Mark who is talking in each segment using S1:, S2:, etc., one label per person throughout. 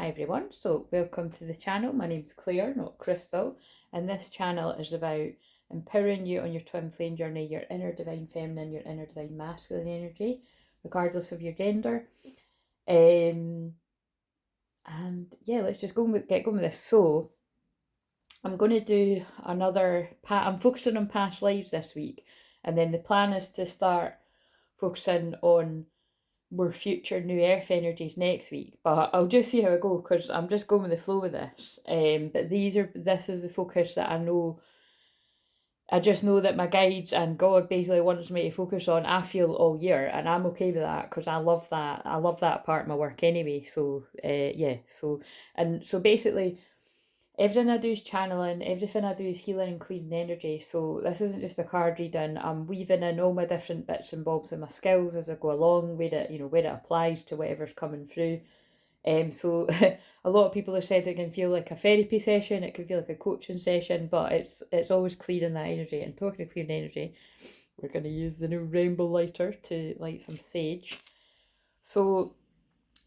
S1: Hi everyone, so welcome to the channel. My name's Claire, not Crystal, and this channel is about empowering you on your twin flame journey, your inner divine feminine, your inner divine masculine energy, regardless of your gender. And yeah, let's just get going with this. So I'm going to do another, I'm focusing on past lives this week, and then the plan is to start focusing on more future new earth energies next week, but I'll just see how I go because I'm just going with the flow with this. But this is the focus that I just know that my guides and God basically wants me to focus on, I feel, all year, and I'm okay with that because I love that part of my work anyway. So yeah, so basically everything I do is channeling, everything I do is healing and cleaning energy. So this isn't just a card reading. I'm weaving in all my different bits and bobs and my skills as I go along, where it applies to whatever's coming through. So a lot of people have said it can feel like a therapy session, it can feel like a coaching session, but it's always clearing that energy. And talking of clearing energy, we're going to use the new rainbow lighter to light some sage. So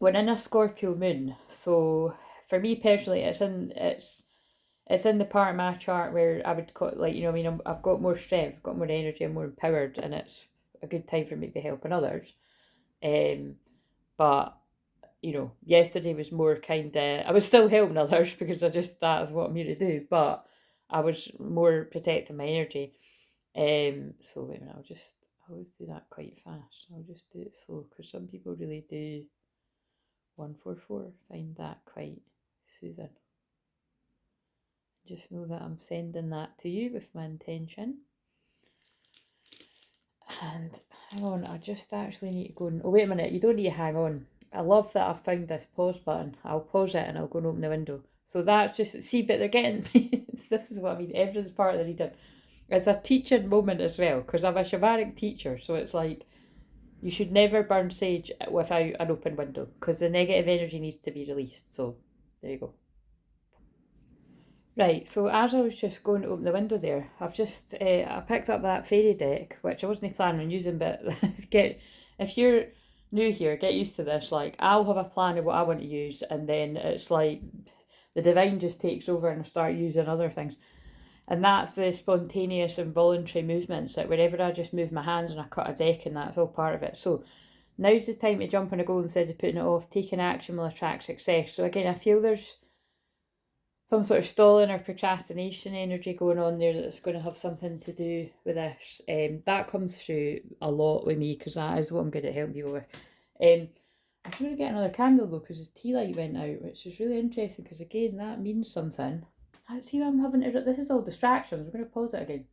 S1: we're in a Scorpio moon, so for me personally, it's in the part of my chart where I would call, I've got more strength, got more energy, I'm more empowered, and it's a good time for me to be helping others. But yesterday was more I was still helping others because that is what I'm here to do, but I was more protecting my energy. So wait a minute, I always do that quite fast. I'll just do it slow because some people really do 144, find that quite soothing. Just know that I'm sending that to you with my intention. And hang on, I just actually need to go and... Oh, wait a minute, you don't need to hang on. I love that I've found this pause button. I'll pause it and I'll go and open the window. So that's just... See, but they're getting... This is what I mean. Everything's part of the reading. It's a teaching moment as well, because I'm a shamanic teacher. So it's like, you should never burn sage without an open window, because the negative energy needs to be released. So there you go. Right, so as I was just going to open the window there, I picked up that fairy deck, which I wasn't planning on using, but if you're new here, get used to this. Like, I'll have a plan of what I want to use, and then it's like the divine just takes over and I start using other things. And that's the spontaneous and voluntary movements, like wherever I just move my hands and I cut a deck, and that's all part of it. So now's the time to jump on a goal instead of putting it off. Taking action will attract success. So again, I feel there's some sort of stalling or procrastination energy going on there that's going to have something to do with this. That comes through a lot with me because that is what I'm good at helping people with. I'm going to get another candle though because his tea light went out, which is really interesting because again, that means something. I see I'm having to... This is all distractions. We're going to pause it again.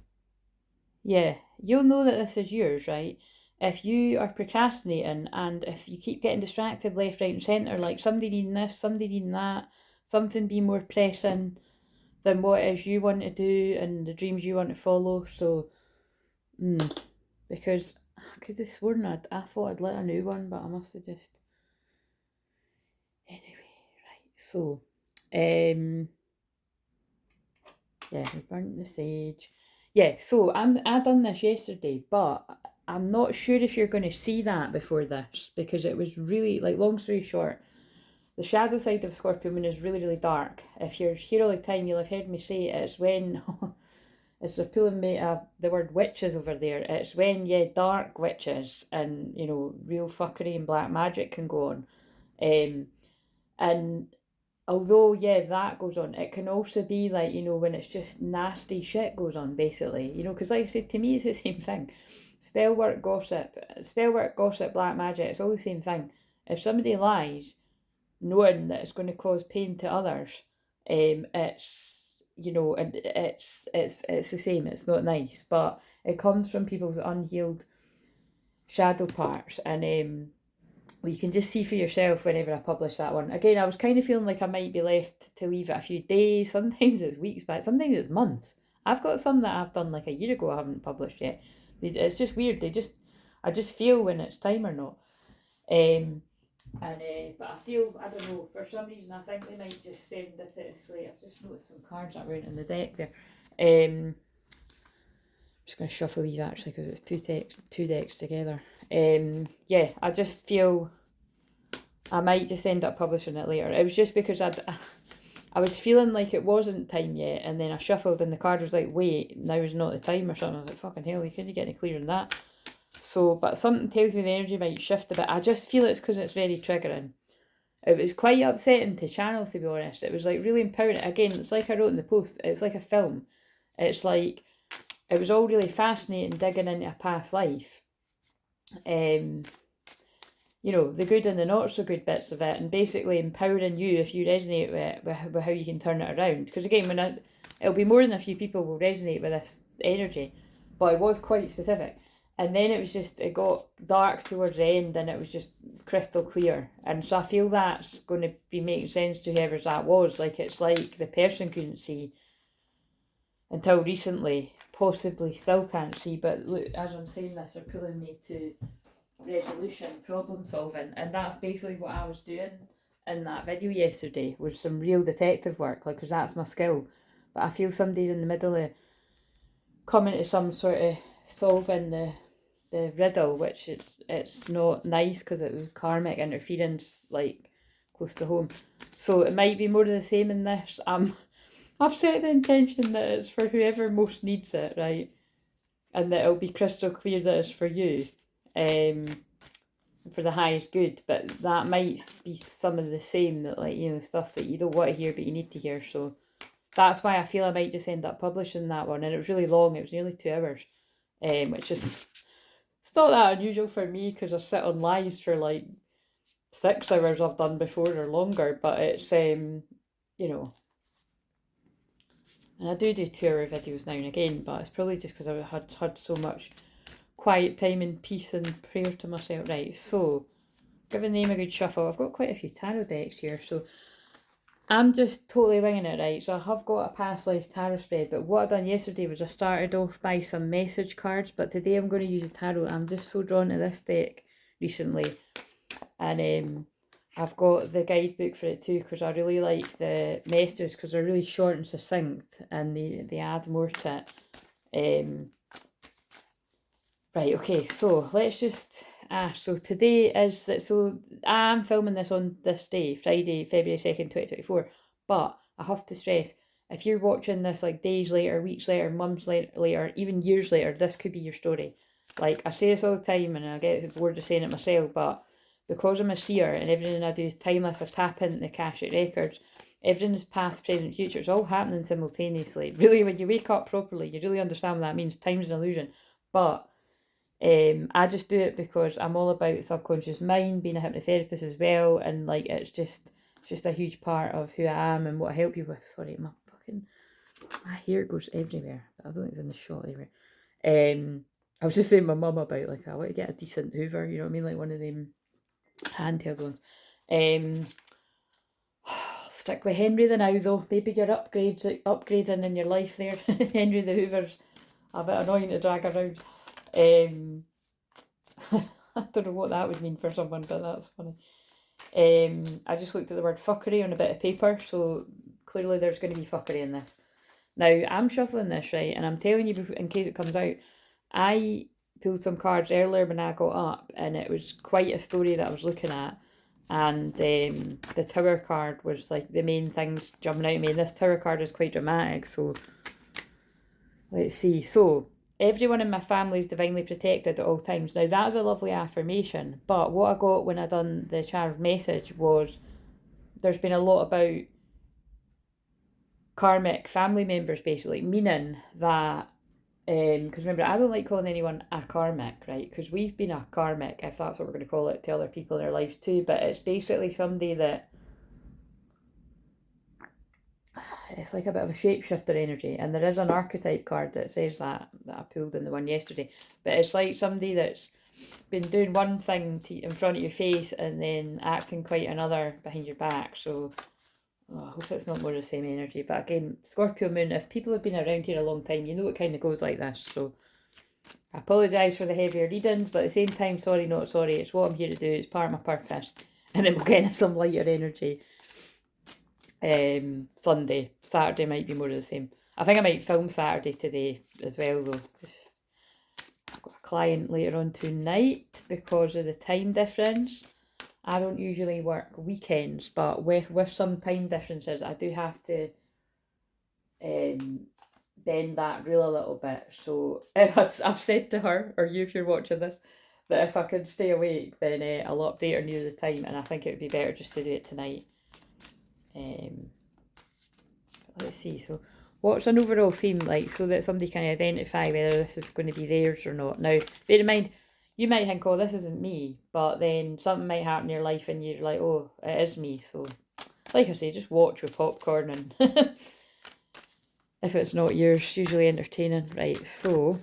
S1: Yeah, you'll know that this is yours, right? If you are procrastinating and if you keep getting distracted left, right and centre, like somebody needing this, somebody needing that, something being more pressing than what it is you want to do and the dreams you want to follow. So, because I could have sworn I thought I'd lit a new one, but I must have just... Anyway, right, so, yeah, we burnt the sage. Yeah, so I done this yesterday, but I'm not sure if you're going to see that before this, because it was really, like, long story short, the shadow side of Scorpio moon is really, really dark. If you're here all the time, you'll have heard me say it's when... it's they're pulling me the word witches over there. It's when, yeah, dark witches and, real fuckery and black magic can go on. And although, yeah, that goes on, it can also be like, when it's just nasty shit goes on, basically. Because like I said, to me, it's the same thing. Spell work, gossip, black magic, it's all the same thing. If somebody lies, knowing that it's going to cause pain to others, it's it's the same. It's not nice, but it comes from people's unhealed shadow parts, and you can just see for yourself whenever I publish that one. Again, I was kind of feeling like I might be left to leave it a few days. Sometimes it's weeks back, sometimes it's months. I've got some that I've done like a year ago I haven't published yet. It's just weird. I just feel when it's time or not. But I feel, I don't know, for some reason I think they might just serendipitously... I've just noticed some cards that went in the deck there. I'm just going to shuffle these actually because it's two decks together. Yeah, I just feel I might just end up publishing it later. It was just because I was feeling like it wasn't time yet, and then I shuffled and the card was like, wait, now is not the time or something. I was like, fucking hell, you couldn't get any clearer than that. So, but something tells me the energy might shift a bit. I just feel it's because it's very triggering. It was quite upsetting to channel, to be honest. It was like really empowering. Again, it's like I wrote in the post, it's like a film. It's like, it was all really fascinating, digging into a past life. You know, the good and the not so good bits of it, and basically empowering you if you resonate with how you can turn it around. Because again, it'll be more than a few people will resonate with this energy, but it was quite specific. And then it was just, it got dark towards the end and it was just crystal clear. And so I feel that's going to be making sense to whoever's that was. Like, it's like the person couldn't see until recently, possibly still can't see. But look, as I'm saying this, they're pulling me to resolution, problem solving. And that's basically what I was doing in that video yesterday, was some real detective work, like, because that's my skill. But I feel somebody's in the middle of coming to some sort of solving the riddle, which it's not nice because it was karmic interference, like, close to home. So it might be more of the same in this. I've set the intention that it's for whoever most needs it, right? And that it'll be crystal clear that it's for you, for the highest good. But that might be some of the same, that, like, you know, stuff that you don't want to hear but you need to hear. So that's why I feel I might just end up publishing that one. And it was really long, it was nearly 2 hours, which is, it's not that unusual for me because I sit on lives for like 6 hours I've done before or longer, but it's, you know, and I do 2-hour videos now and again, but it's probably just because I had so much quiet time and peace and prayer to myself. Right, so giving them a good shuffle. I've got quite a few tarot decks here, so I'm just totally winging it, right? So I have got a past life tarot spread, but what I done yesterday was I started off by some message cards, but today I'm going to use a tarot. I'm just so drawn to this deck recently, and I've got the guidebook for it too, because I really like the messages because they're really short and succinct, and they add more to it. Right, okay, so let's just... so today is, so I'm filming this on this day, Friday, February 2nd, 2024, but I have to stress, if you're watching this like days later, weeks later, months later, even years later, this could be your story. Like, I say this all the time and I get bored of saying it myself, but because I'm a seer and everything I do is timeless, I tap into the Akashic records, everything is past, present, future, it's all happening simultaneously. Really, when you wake up properly, you really understand what that means. Time's an illusion, but I just do it because I'm all about the subconscious mind, being a hypnotherapist as well, and like it's just a huge part of who I am and what I help you with. Sorry, my hair goes everywhere. I don't think it's in the shot anywhere. I was just saying to my mum about, like, I want to get a decent Hoover, you know what I mean, like one of them handheld ones. Stick with Henry the now though. Maybe you're upgrading in your life there. Henry the Hoover's a bit annoying to drag around. I don't know what that would mean for someone, but that's funny. I just looked at the word fuckery on a bit of paper, so clearly there's going to be fuckery in this. Now, I'm shuffling this, right, and I'm telling you, in case it comes out, I pulled some cards earlier when I got up, and it was quite a story that I was looking at, and the Tower card was like the main things jumping out at me, and this Tower card is quite dramatic, so let's see. So, everyone in my family is divinely protected at all times. Now, that is a lovely affirmation, but what I got when I done the channel message was there's been a lot about karmic family members, basically, meaning that, because remember, I don't like calling anyone a karmic, right, because we've been a karmic, if that's what we're going to call it, to other people in our lives too, but it's basically somebody that, it's like a bit of a shapeshifter energy, and there is an archetype card that says that I pulled in the one yesterday, but it's like somebody that's been doing one thing in front of your face and then acting quite another behind your back. So I hope it's not more of the same energy, but again, Scorpio moon, if people have been around here a long time, you know it kind of goes like this. So I apologise for the heavier readings, but at the same time, sorry not sorry, it's what I'm here to do, it's part of my purpose. And then we'll get into some lighter energy Sunday. Saturday might be more of the same. I think I might film Saturday today as well though. I've got a client later on tonight because of the time difference. I don't usually work weekends, but with some time differences, I do have to bend that rule a little bit. So I've said to her, or you if you're watching this, that if I could stay awake, then I'll update her near the time, and I think it would be better just to do it tonight. Let's see, so what's an overall theme like, so that somebody can identify whether this is going to be theirs or not. Now, bear in mind, you might think, oh, this isn't me, but then something might happen in your life and you're like, oh, it is me. So, like I say, just watch with popcorn, and if it's not yours, usually entertaining. Right, so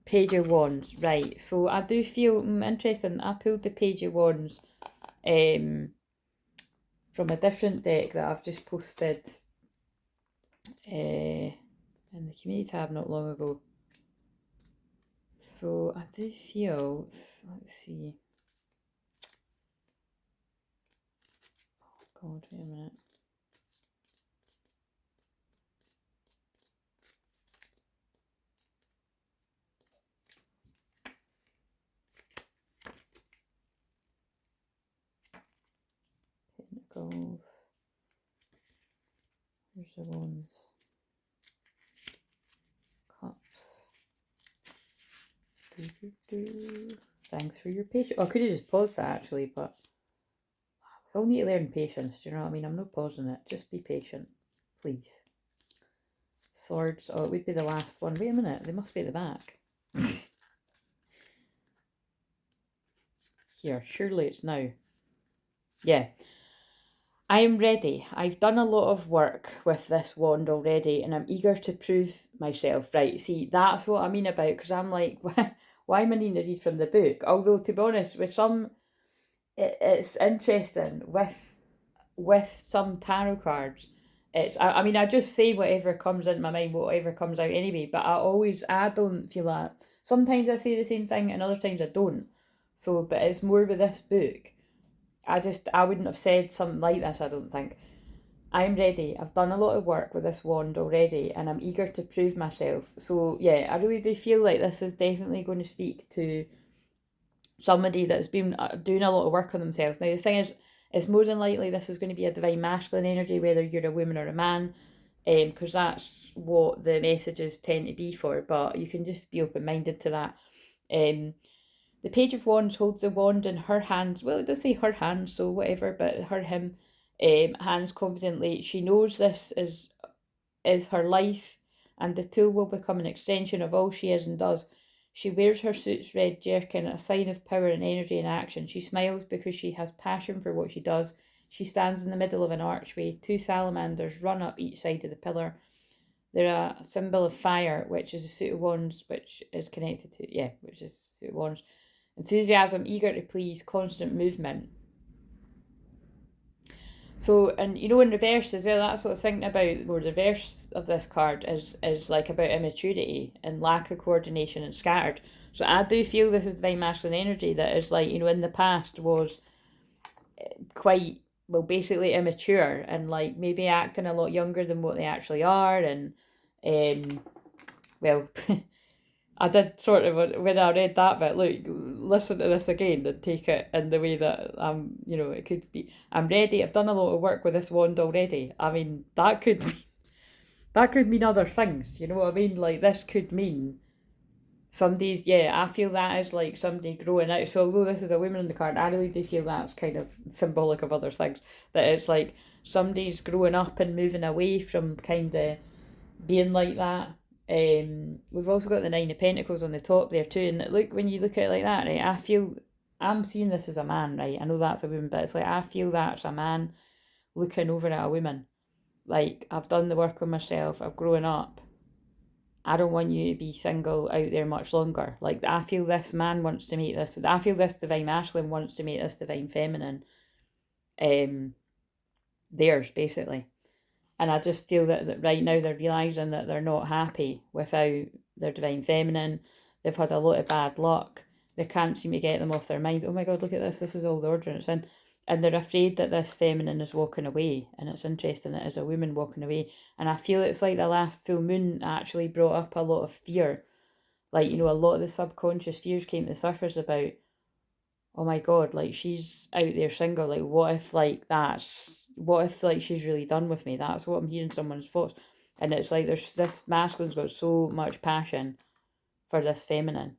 S1: Page of Wands. Right, so I do feel interesting. I pulled the Page of Wands from a different deck that I've just posted in the community tab not long ago. So I do feel, let's see. Oh God, wait a minute. Pentacles. Here's the Wands. Cups. Thanks for your patience. Oh, I could have just paused that actually, but we all need to learn patience. Do you know what I mean? I'm not pausing it. Just be patient, please. Swords. Oh, it would be the last one. Wait a minute. They must be at the back. Here, surely it's now. Yeah. I am ready. I've done a lot of work with this wand already, and I'm eager to prove myself. Right, see, that's what I mean about, because I'm like, why am I needing to read from the book? Although, to be honest, with some, it's interesting, with some tarot cards, I mean, I just say whatever comes into my mind, whatever comes out anyway, but I don't feel that. Sometimes I say the same thing, and other times I don't. So, but it's more with this book. I wouldn't have said something like this, I don't think. I'm ready. I've done a lot of work with this wand already, and I'm eager to prove myself. So, yeah, I really do feel like this is definitely going to speak to somebody that's been doing a lot of work on themselves. Now, the thing is, it's more than likely this is going to be a divine masculine energy, whether you're a woman or a man, because that's what the messages tend to be for, but you can just be open-minded to that. The Page of Wands holds the wand in her hands. Well, it does say her hands, so whatever, but him, hands confidently. She knows this is her life, and the tool will become an extension of all she is and does. She wears her suit's red jerkin, a sign of power and energy in action. She smiles because she has passion for what she does. She stands in the middle of an archway. Two salamanders run up each side of the pillar. They're a symbol of fire, which is a suit of wands, which is connected to, which is a suit of wands. Enthusiasm, eager to please, constant movement. So, and you know, in reverse as well, that's what I was thinking about, where the reverse of this card is like about immaturity and lack of coordination and scattered. So I do feel this is divine masculine energy that is like, you know, in the past was quite, well, basically immature and like maybe acting a lot younger than what they actually are. And, well, I did sort of, when I read that bit, look, listen to this again and take it in the way that, you know, it could be. I'm ready. I've done a lot of work with this wand already. I mean, that could mean other things. You know what I mean? Like, this could mean somebody's, I feel that is like somebody growing out. So although this is a woman in the card, I really do feel that's kind of symbolic of other things. That it's like somebody's growing up and moving away from kind of being like that. We've also got the Nine of Pentacles on the top there too, and look, when you look at it like that, right, I feel I'm seeing this as a man, right? I know that's a woman, but it's like I feel that's a man looking over at a woman. Like, I've done the work on myself, I've grown up. I don't want you to be single out there much longer. Like, I feel this man wants to meet this. I feel this divine masculine wants to meet this divine feminine. Theirs, basically. And I just feel that right now they're realising that they're not happy without their divine feminine. They've had a lot of bad luck. They can't seem to get them off their mind. Oh my God, look at this. This is all the order it's in. And they're afraid that this feminine is walking away. And it's interesting, it is a woman walking away. And I feel it's like the last full moon actually brought up a lot of fear. Like, you know, a lot of the subconscious fears came to the surface about oh my god, like she's out there single, like what if like she's really done with me? That's what I'm hearing someone's thoughts. And it's like there's this masculine's got so much passion for this feminine.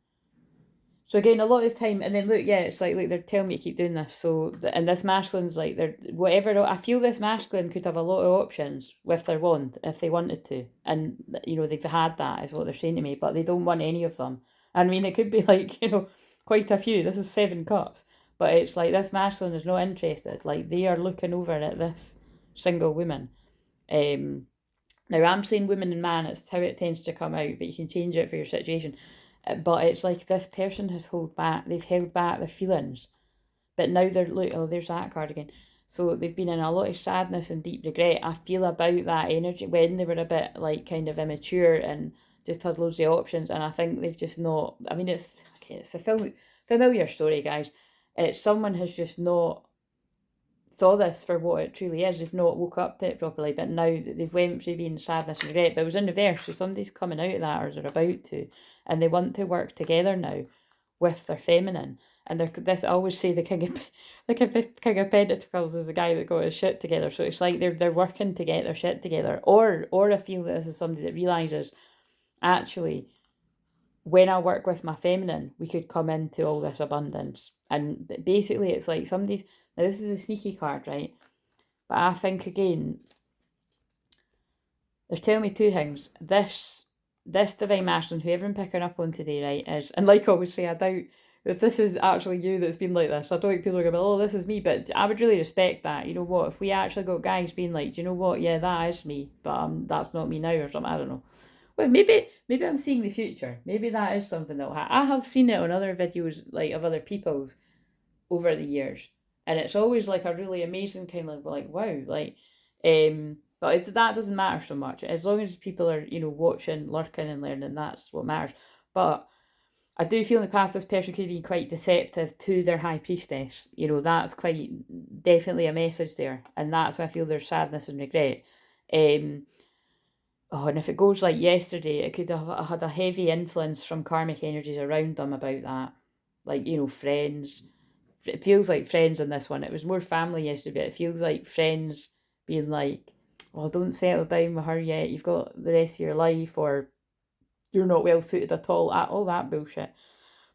S1: So again, a lot of the time, and then look, yeah, it's like they're telling me to keep doing this. So, and this masculine's like, they're whatever. I feel this masculine could have a lot of options with their wand if they wanted to, and you know they've had that is what they're saying to me, but they don't want any of them. I mean, it could be like quite a few. This is 7 cups, but it's like this masculine is not interested. Like they are looking over at this single woman. Now I'm saying woman and man. It's how it tends to come out, but you can change it for your situation. But it's like this person has held back, they've held back their feelings. But now they're, look, oh, there's that card again. So they've been in a lot of sadness and deep regret. I feel about that energy when they were a bit like kind of immature and just had loads of options. And I think they've just not, I mean, it's a familiar story, guys. It's someone has just not saw this for what it truly is. They've not woke up to it properly, but now they've went through being sadness and regret. But it was in reverse, so somebody's coming out of that or they're about to, and they want to work together now with their feminine. And they're this, I always say the king of pentacles is the guy that got his shit together. So it's like they're working to get their shit together. Or I feel that this is somebody that realizes actually when I work with my feminine, we could come into all this abundance. And basically it's like somebody's, now this is a sneaky card, right? But I think again, there's telling me 2 things. This divine masculine, whoever I'm picking up on today, right, is, and like I always say, I doubt if this is actually you that's been like this. I don't think people are going to be, oh, this is me, but I would really respect that. You know what, if we actually got guys being like, do you know what, yeah, that is me, but that's not me now or something, I don't know. Well, maybe I'm seeing the future. Maybe that is something that'll happen. I have seen it on other videos, like, of other people's over the years. And it's always like a really amazing kind of like wow, like but that doesn't matter so much as long as people are watching, lurking and learning. That's what matters. But I do feel in the past this person could be quite deceptive to their high priestess. That's quite definitely a message there, and that's why I feel there's sadness and regret. And if it goes like yesterday, it could have had a heavy influence from karmic energies around them about that, like friends. It feels like friends on this one. It was more family yesterday, but it feels like friends being like, oh, don't settle down with her yet. You've got the rest of your life, or you're not well suited at all that bullshit.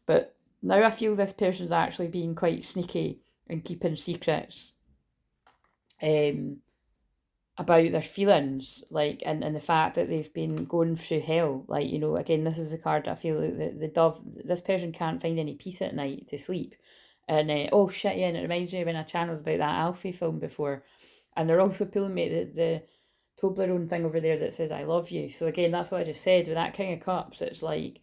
S1: But now I feel this person's actually being quite sneaky and keeping secrets about their feelings, like, and the fact that they've been going through hell. Like, again, this is a card I feel like the dove, this person can't find any peace at night to sleep. And oh shit, yeah, and it reminds me when I channeled about that Alfie film before, and they're also pulling me the Toblerone thing over there that says I love you. So again, that's what I just said with that King of Cups. It's like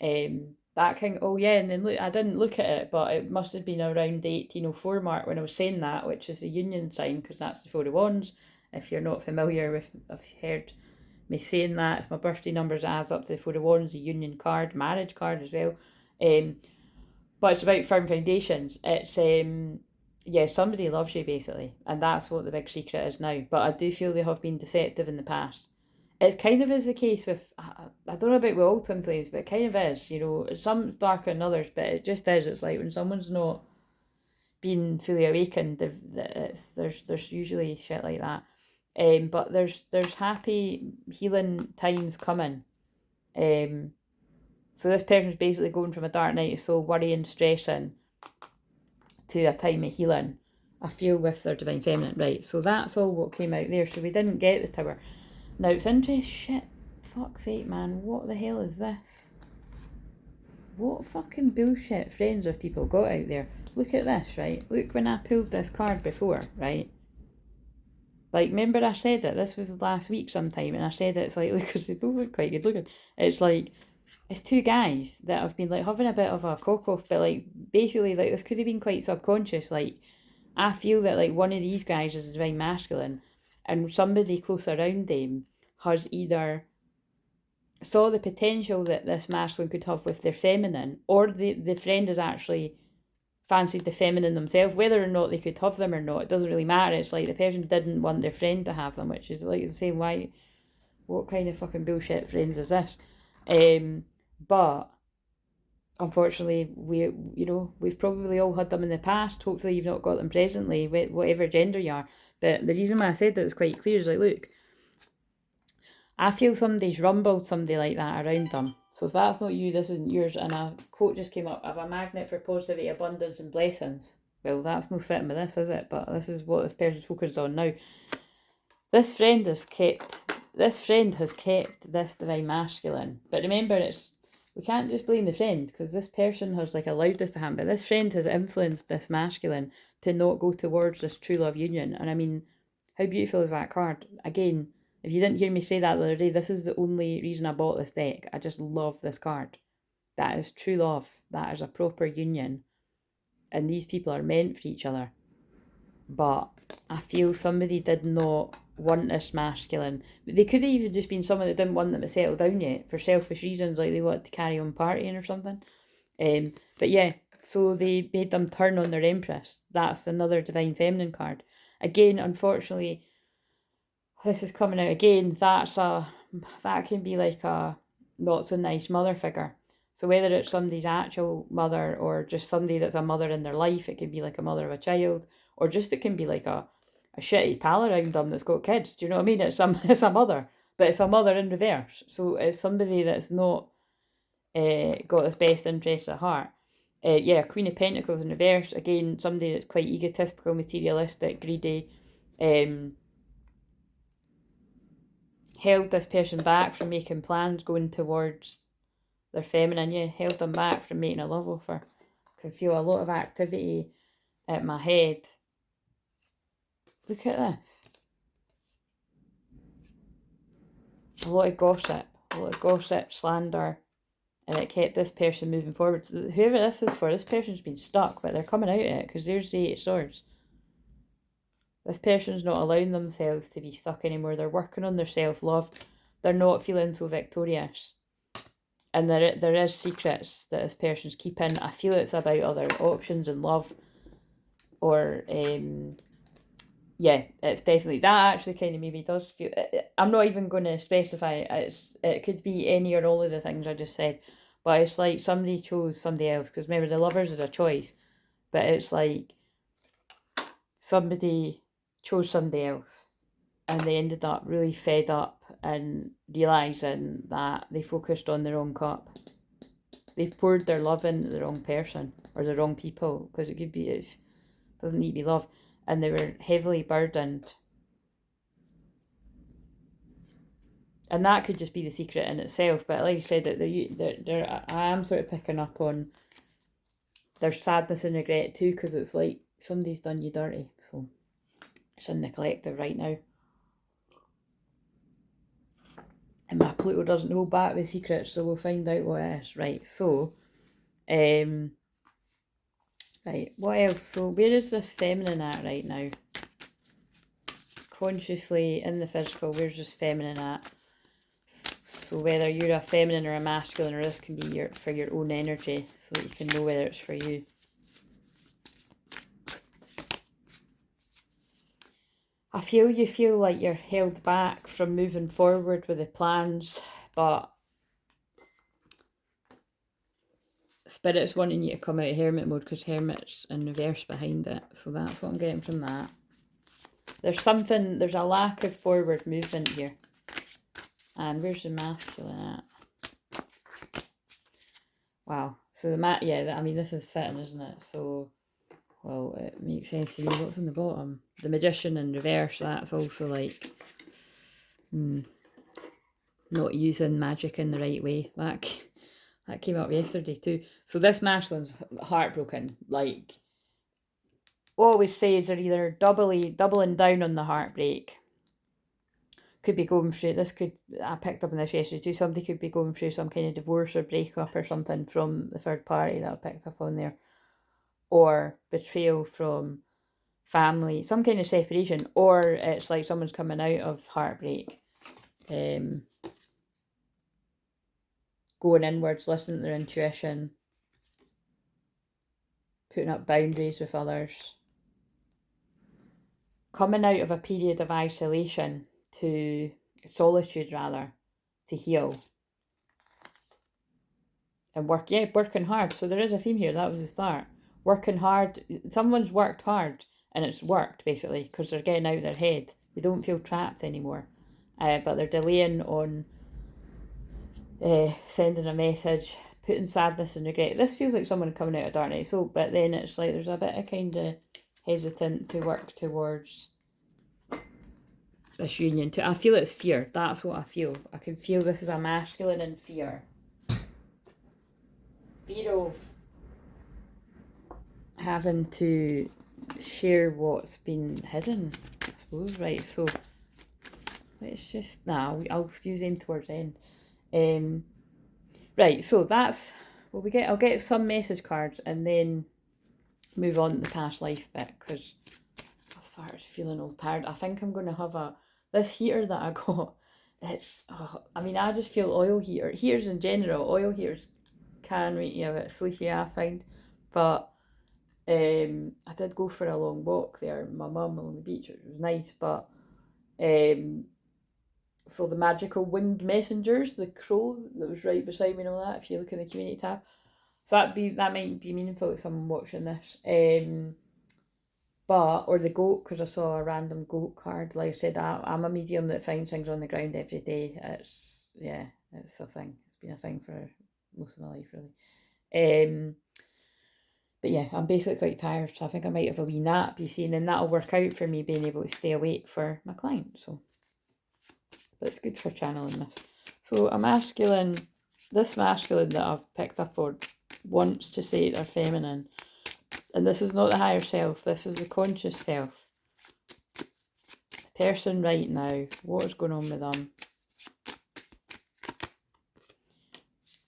S1: that king. Oh yeah, and then look, I didn't look at it, but it must have been around the 1804 mark when I was saying that, which is the Union sign, because that's the 4 of Wands. If you're not familiar with, I've heard me saying that, it's my birthday numbers adds up to the 4 of Wands, the Union card, marriage card as well. But it's about firm foundations. It's somebody loves you basically, and that's what the big secret is now. But I do feel they have been deceptive in the past. It's kind of is the case with, I don't know about with all twin flames, but it kind of is. Some's darker than others, but it just is. It's like when someone's not being fully awakened, there's usually shit like that. But there's happy healing times coming. So this person's basically going from a dark night of soul, worrying, stressing, to a time of healing, I feel, with their divine feminine. Right, so that's all what came out there. So we didn't get the Tower. Now it's interesting. Shit, fuck's sake, man. What the hell is this? What fucking bullshit friends have people got out there? Look at this, right? Look, when I pulled this card before, right? Like, remember I said it? This was last week sometime, and I said it's like, look, because they both look quite good looking. It's like, it's 2 guys that have been like having a bit of a cock off, but like basically like this could have been quite subconscious. Like, I feel that like one of these guys is a divine masculine, and somebody close around them has either saw the potential that this masculine could have with their feminine, or the friend has actually fancied the feminine themselves. Whether or not they could have them or not, it doesn't really matter. It's like the person didn't want their friend to have them, which is like the same. Why? What kind of fucking bullshit friends is this? But unfortunately, we've probably all had them in the past. Hopefully you've not got them presently, whatever gender you are. But the reason why I said that was quite clear is like, look, I feel somebody's rumbled somebody like that around them. So if that's not you, this isn't yours. And a quote just came up: I have a magnet for positivity, abundance and blessings. Well, that's no fitting with this, is it? But this is what this person's focused on now. This friend has kept this divine masculine. But remember, we can't just blame the friend, because this person has like allowed this to happen. But this friend has influenced this masculine to not go towards this true love union. And I mean, how beautiful is that card? Again, if you didn't hear me say that the other day, this is the only reason I bought this deck. I just love this card. That is true love. That is a proper union. And these people are meant for each other. But I feel somebody did not want this masculine. They could have even just been someone that didn't want them to settle down yet for selfish reasons, like they wanted to carry on partying or something. But yeah, so they made them turn on their empress. That's another divine feminine card. Again, unfortunately, this is coming out again. That can be like a not so nice mother figure. So whether it's somebody's actual mother or just somebody that's a mother in their life, it could be like a mother of a child, or just it can be like a shitty pal around them that's got kids. Do you know what I mean? It's a mother, but it's a mother in reverse. So it's somebody that's not got his best interests at heart. Yeah, Queen of Pentacles in reverse. Again, somebody that's quite egotistical, materialistic, greedy. Held this person back from making plans going towards their feminine. Yeah, held them back from making a love offer. Can feel a lot of activity at my head. Look at this. A lot of gossip, slander, and it kept this person moving forward. So whoever this is for, this person's been stuck, but they're coming out of it, because there's the Eight of Swords. This person's not allowing themselves to be stuck anymore. They're working on their self-love. They're not feeling so victorious. And there is secrets that this person's keeping. I feel it's about other options in love. Or, yeah, it's definitely, that actually kind of maybe does feel, I'm not even going to specify, it could be any or all of the things I just said. But it's like somebody chose somebody else. Because remember, the lovers is a choice. But it's like somebody chose somebody else. And they ended up really fed up and realising that they focused on the wrong cup. They've poured their love into the wrong person or the wrong people, because it could be, it doesn't need to be love. And they were heavily burdened. And that could just be the secret in itself. But like I said, that I am sort of picking up on there's sadness and regret too, because it's like somebody's done you dirty. So it's in the collective right now. And my Pluto doesn't hold back with secrets, so we'll find out what it is. Right, so, right, what else? So where is this feminine at right now? Consciously in the physical, where's this feminine at? So whether you're a feminine or a masculine, or this can be for your own energy, so that you can know whether it's for you. I feel you feel like you're held back from moving forward with the plans, but Spirit's wanting you to come out of hermit mode, because hermit's in reverse behind it. So that's what I'm getting from that. There's a lack of forward movement here. And where's the masculine at? Wow. So I mean, this is fitting, isn't it? So, well, it makes sense to me. What's on the bottom? The Magician in reverse, that's also like, not using magic in the right way. That came up yesterday too. So this masculine's heartbroken. Like, always says they're either doubling down on the heartbreak. Could be going through, I picked up on this yesterday too, somebody could be going through some kind of divorce or breakup or something from the third party that I picked up on there. Or betrayal from family, some kind of separation. Or it's like someone's coming out of heartbreak. Going inwards, listening to their intuition, putting up boundaries with others, coming out of a period of isolation to solitude, rather, to heal. and working hard. So there is a theme here. That was the start. Working hard. Someone's worked hard and it's worked basically because they're getting out of their head. They don't feel trapped anymore. But they're delaying on sending a message, putting sadness and regret. This feels like someone coming out of dark night soul, but then it's like there's a bit of kind of hesitant to work towards this union. I feel it's fear. That's what I feel. I can feel this is a masculine in fear. Fear of having to share what's been hidden, I suppose, right? So let's just, I'll use them towards the end. Right, so that's what we get. I'll get some message cards and then move on to the past life bit because I've started feeling all tired. I think I'm going to have this heater that I got. I just feel oil heaters in general, oil heaters can make you a bit sleepy, I find. But I did go for a long walk there with my mum along the beach, which was nice, but for the magical winged messengers, the crow that was right beside me and all that, if you look in the community tab. So that might be meaningful to someone watching this. Or the goat, because I saw a random goat card. Like I said, I'm a medium that finds things on the ground every day. It's a thing. It's been a thing for most of my life, really. But yeah, I'm basically quite tired, so I think I might have a wee nap, you see, and then that'll work out for me being able to stay awake for my client. So, but it's good for channeling this. So this masculine that I've picked up on wants to say they're feminine, and this is not the higher self. This is the conscious self. The person right now. What is going on with them?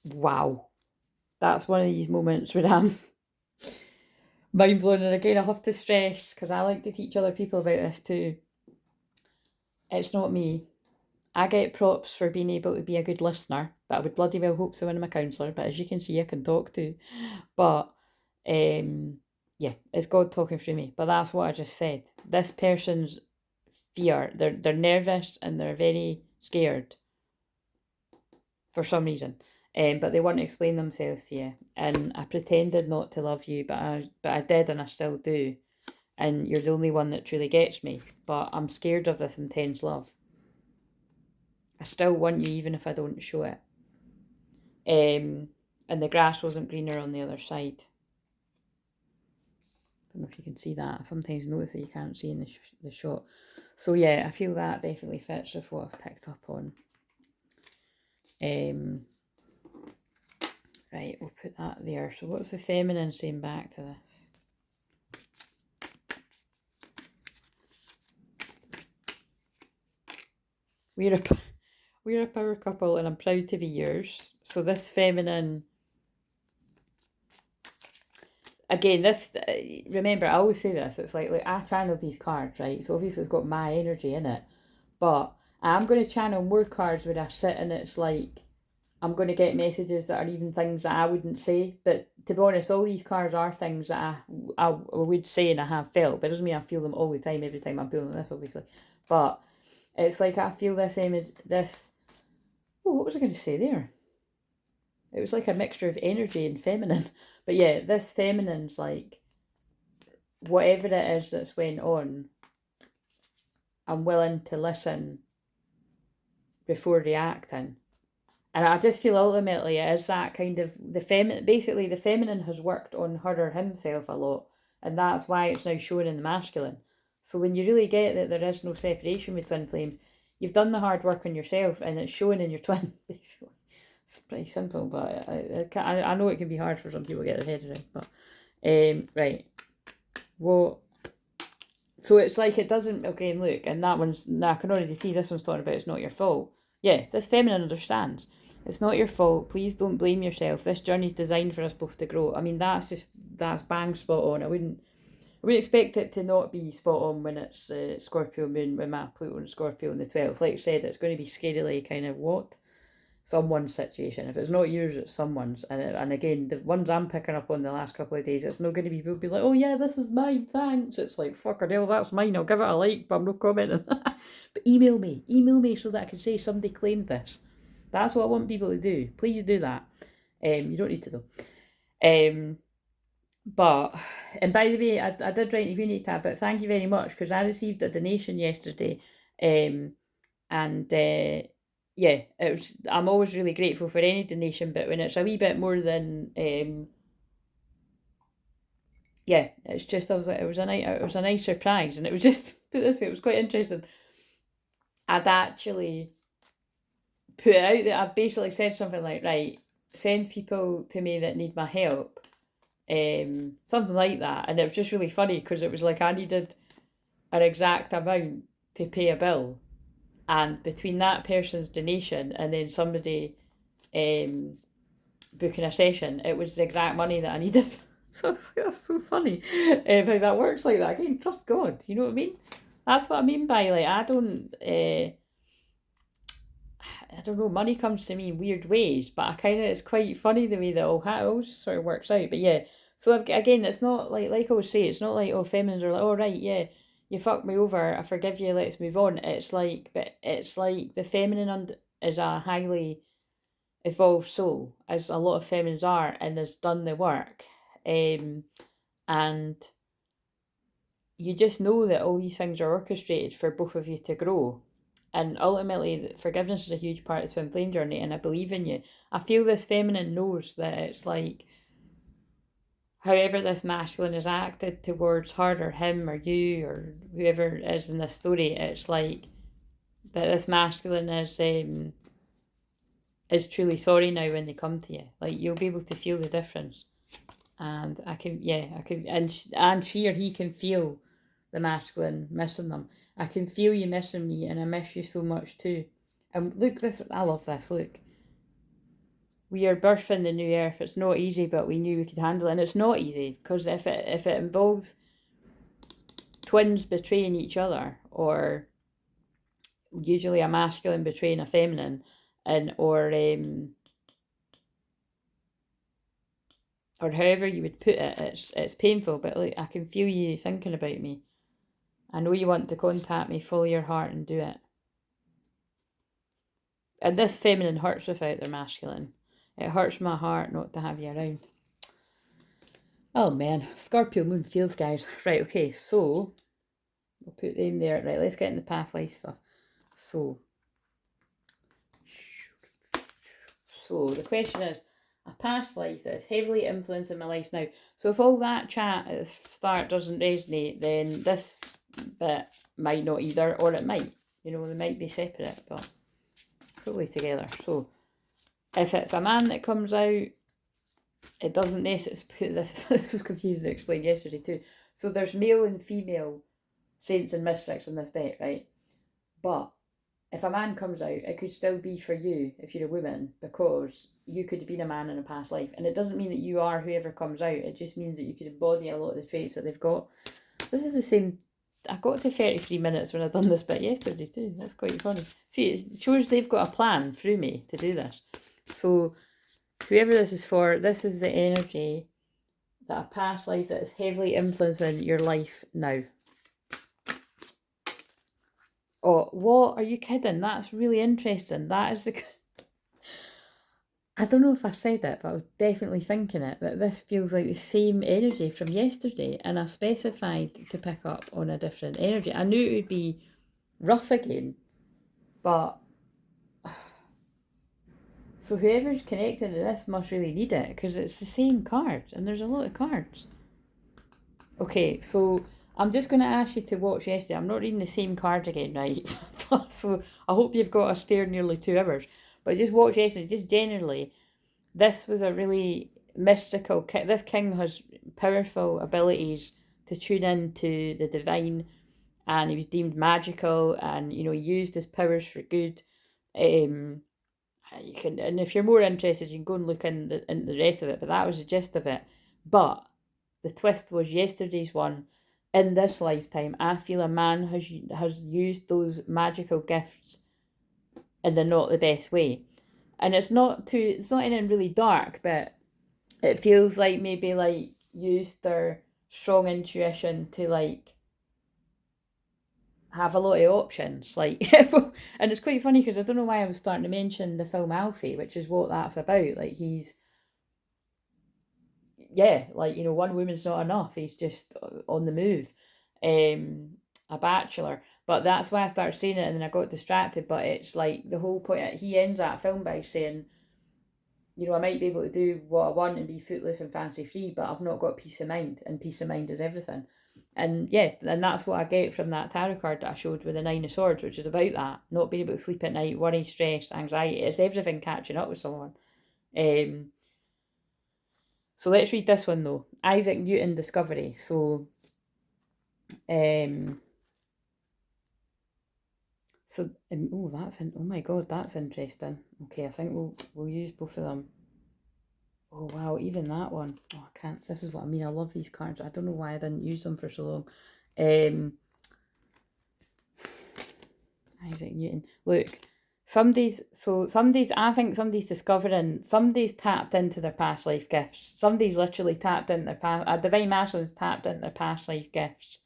S1: Wow, that's one of these moments where I'm mind blown, and again I have to stress, because I like to teach other people about this too, it's not me. I get props for being able to be a good listener, but I would bloody well hope so when I'm a counsellor, but as you can see I can talk too. But it's God talking through me. But that's what I just said. This person's fear, they're nervous and they're very scared for some reason. But they want to explain themselves to you. And I pretended not to love you, but I did, and I still do. And you're the only one that truly gets me. But I'm scared of this intense love. I still want you even if I don't show it. And the grass wasn't greener on the other side. I don't know if you can see that. I sometimes notice that you can't see in the shot. So yeah, I feel that definitely fits with what I've picked up on. Right, we'll put that there. So what's the feminine saying back to this? We're a power couple and I'm proud to be yours. So this feminine, again, this, remember I always say this, it's like I channeled these cards, right? So obviously it's got my energy in it, but I'm going to channel more cards where I sit and it's like, I'm going to get messages that are even things that I wouldn't say. But to be honest, all these cards are things that I would say and I have felt. But it doesn't mean I feel them all the time, every time I'm pulling this, obviously. But it's like I feel this image, what was I going to say there? It was like a mixture of energy and feminine. But yeah, this feminine's like, whatever it is that's went on, I'm willing to listen before reacting. And I just feel ultimately it is that kind of, basically the feminine has worked on her or himself a lot. And that's why it's now showing in the masculine. So when you really get that there is no separation with twin flames, you've done the hard work on yourself and it's showing in your twin, basically. It's pretty simple, but I know it can be hard for some people to get their head around. But, right. Well, so it's like it doesn't, okay, look, and that one's, I can already see this one's talking about it's not your fault. Yeah, this feminine understands. It's not your fault. Please don't blame yourself. This journey's designed for us both to grow. I mean, that's bang spot on. I wouldn't expect it to not be spot on when it's Scorpio moon, with my Pluto and Scorpio in the 12th. Like I said, it's going to be scarily kind of someone's situation. If it's not yours, it's someone's. And again, the ones I'm picking up on the last couple of days, it's not going to be people be like, oh yeah, this is mine, thanks. It's like, fucker hell, that's mine. I'll give it a like, but I'm not commenting. But email me so that I can say somebody claimed this. That's what I want people to do. Please do that. You don't need to though. But, and by the way, I did write a Unity tab, but thank you very much, because I received a donation yesterday. And yeah, I'm always really grateful for any donation, but when it's a wee bit more than yeah, it's just, I was like, it was a nice surprise, and it was just, put it this way, it was quite interesting. I'd actually put it out there. I basically said something like, right, send people to me that need my help, something like that, and it was just really funny because it was like I needed an exact amount to pay a bill, and between that person's donation and then somebody booking a session, it was the exact money that I needed. So that's so funny how that works like that. Again, trust God. You know what I mean? That's what I mean by, like, I don't know, money comes to me in weird ways, but I kind of, it's quite funny the way that all sort of works out. But yeah, so again, it's not like I always say, it's not like, oh, feminines are like, oh right, yeah, you fucked me over, I forgive you, let's move on. It's like, but it's like the feminine is a highly evolved soul, as a lot of feminines are, and has done the work, and you just know that all these things are orchestrated for both of you to grow. And ultimately, forgiveness is a huge part of the twin flame journey, and I believe in you. I feel this feminine knows that it's like, however this masculine is acted towards her or him or you or whoever is in this story, it's like that this masculine is truly sorry now when they come to you. Like, you'll be able to feel the difference. And I can, and she or he can feel the masculine missing them. I can feel you missing me, and I miss you so much too. And look, I love this. Look, we are birthing the new earth. It's not easy, but we knew we could handle it, and it's not easy because if it involves twins betraying each other, or usually a masculine betraying a feminine, and or however you would put it, it's painful. But like, I can feel you thinking about me. I know you want to contact me, follow your heart and do it. And this feminine hurts without their masculine. It hurts my heart not to have you around. Oh man, Scorpio moon feels, guys. Right, okay, so we'll put them there. Right, let's get into past life stuff. So the question is, a past life that is heavily influencing my life now. So if all that chat at the start doesn't resonate, then this bit might not either, or it might. You know, they might be separate, but probably together. So if it's a man that comes out, it doesn't necessarily, this was confusing to explain yesterday too. So there's male and female saints and mystics in this deck, right? But if a man comes out, it could still be for you if you're a woman, because you could have been a man in a past life. And it doesn't mean that you are whoever comes out. It just means that you could embody a lot of the traits that they've got. This is the same. I got to 33 minutes when I done this bit yesterday too. That's quite funny. See, it shows they've got a plan through me to do this. So whoever this is for, this is the energy that a past life that is heavily influencing your life now. Oh, what? Are you kidding? That's really interesting. That is the... I don't know if I said it, but I was definitely thinking it, that this feels like the same energy from yesterday, and I specified to pick up on a different energy. I knew it would be rough again, but... So whoever's connected to this must really need it, because it's the same card, and there's a lot of cards. Okay, so I'm just going to ask you to watch yesterday. I'm not reading the same card again, right? So I hope you've got a spare nearly 2 hours. But just watch yesterday. Just generally, this was a really mystical... This king has powerful abilities to tune into the divine, and he was deemed magical, and, you know, he used his powers for good. You can, and if you're more interested, you can go and look in the rest of it. But that was the gist of it. But the twist was yesterday's one. In this lifetime, I feel a man has used those magical gifts in the not the best way, and it's not anything really dark, but it feels like maybe like used their strong intuition to like have a lot of options, like. And it's quite funny because I don't know why I was starting to mention the film Alfie, which is what that's about. Like, he's yeah, like, you know, one woman's not enough. He's just on the move. A bachelor. But that's why I started saying it, and then I got distracted. But it's like the whole point. He ends that film by saying, you know, I might be able to do what I want and be footless and fancy free, but I've not got peace of mind, and peace of mind is everything. And yeah, and that's what I get from that tarot card that I showed with the Nine of Swords, which is about that, not being able to sleep at night, worry, stress, anxiety. It's everything catching up with someone. So let's read this one though. Isaac Newton discovery. So oh, oh my god, that's interesting. Okay, I think we'll use both of them. Oh wow, even that one. Oh, I can't. This is what I mean. I love these cards. I don't know why I didn't use them for so long. Isaac Newton. Look, I think somebody's discovering, somebody's tapped into their past life gifts. Somebody's literally tapped into their past, a divine masculine's tapped into their past life gifts,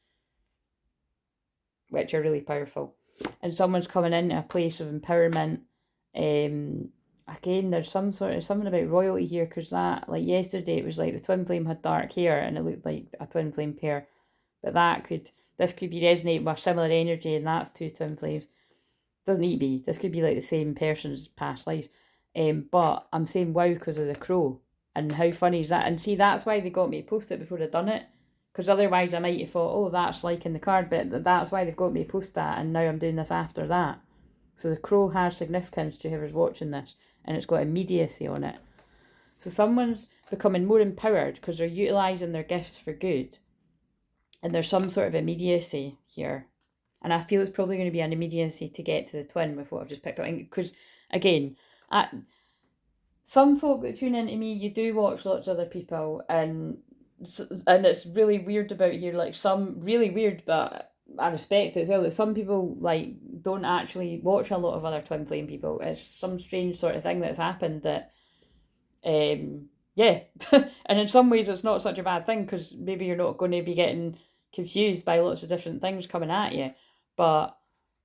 S1: which are really powerful. And someone's coming into a place of empowerment. Again, there's something about royalty here, because that, like yesterday, it was like the twin flame had dark hair and it looked like a twin flame pair. But this could be resonating with similar energy, and that's two twin flames. Doesn't need to be. This could be like the same person's past lives. But I'm saying wow because of the crow. And how funny is that? And see, that's why they got me to post it before I'd done it. Because otherwise I might have thought, oh, that's like in the card. But that's why they've got me to post that. And now I'm doing this after that. So the crow has significance to whoever's watching this. And it's got immediacy on it. So someone's becoming more empowered because they're utilising their gifts for good. And there's some sort of immediacy here. And I feel it's probably going to be an immediacy to get to the twin with what I've just picked up. Because, again, some folk that tune into me, you do watch lots of other people. And it's really weird about here. Like, some really weird, but I respect it as well. That some people, like, don't actually watch a lot of other twin flame people. It's some strange sort of thing that's happened that, yeah. And in some ways, it's not such a bad thing, because maybe you're not going to be getting confused by lots of different things coming at you. But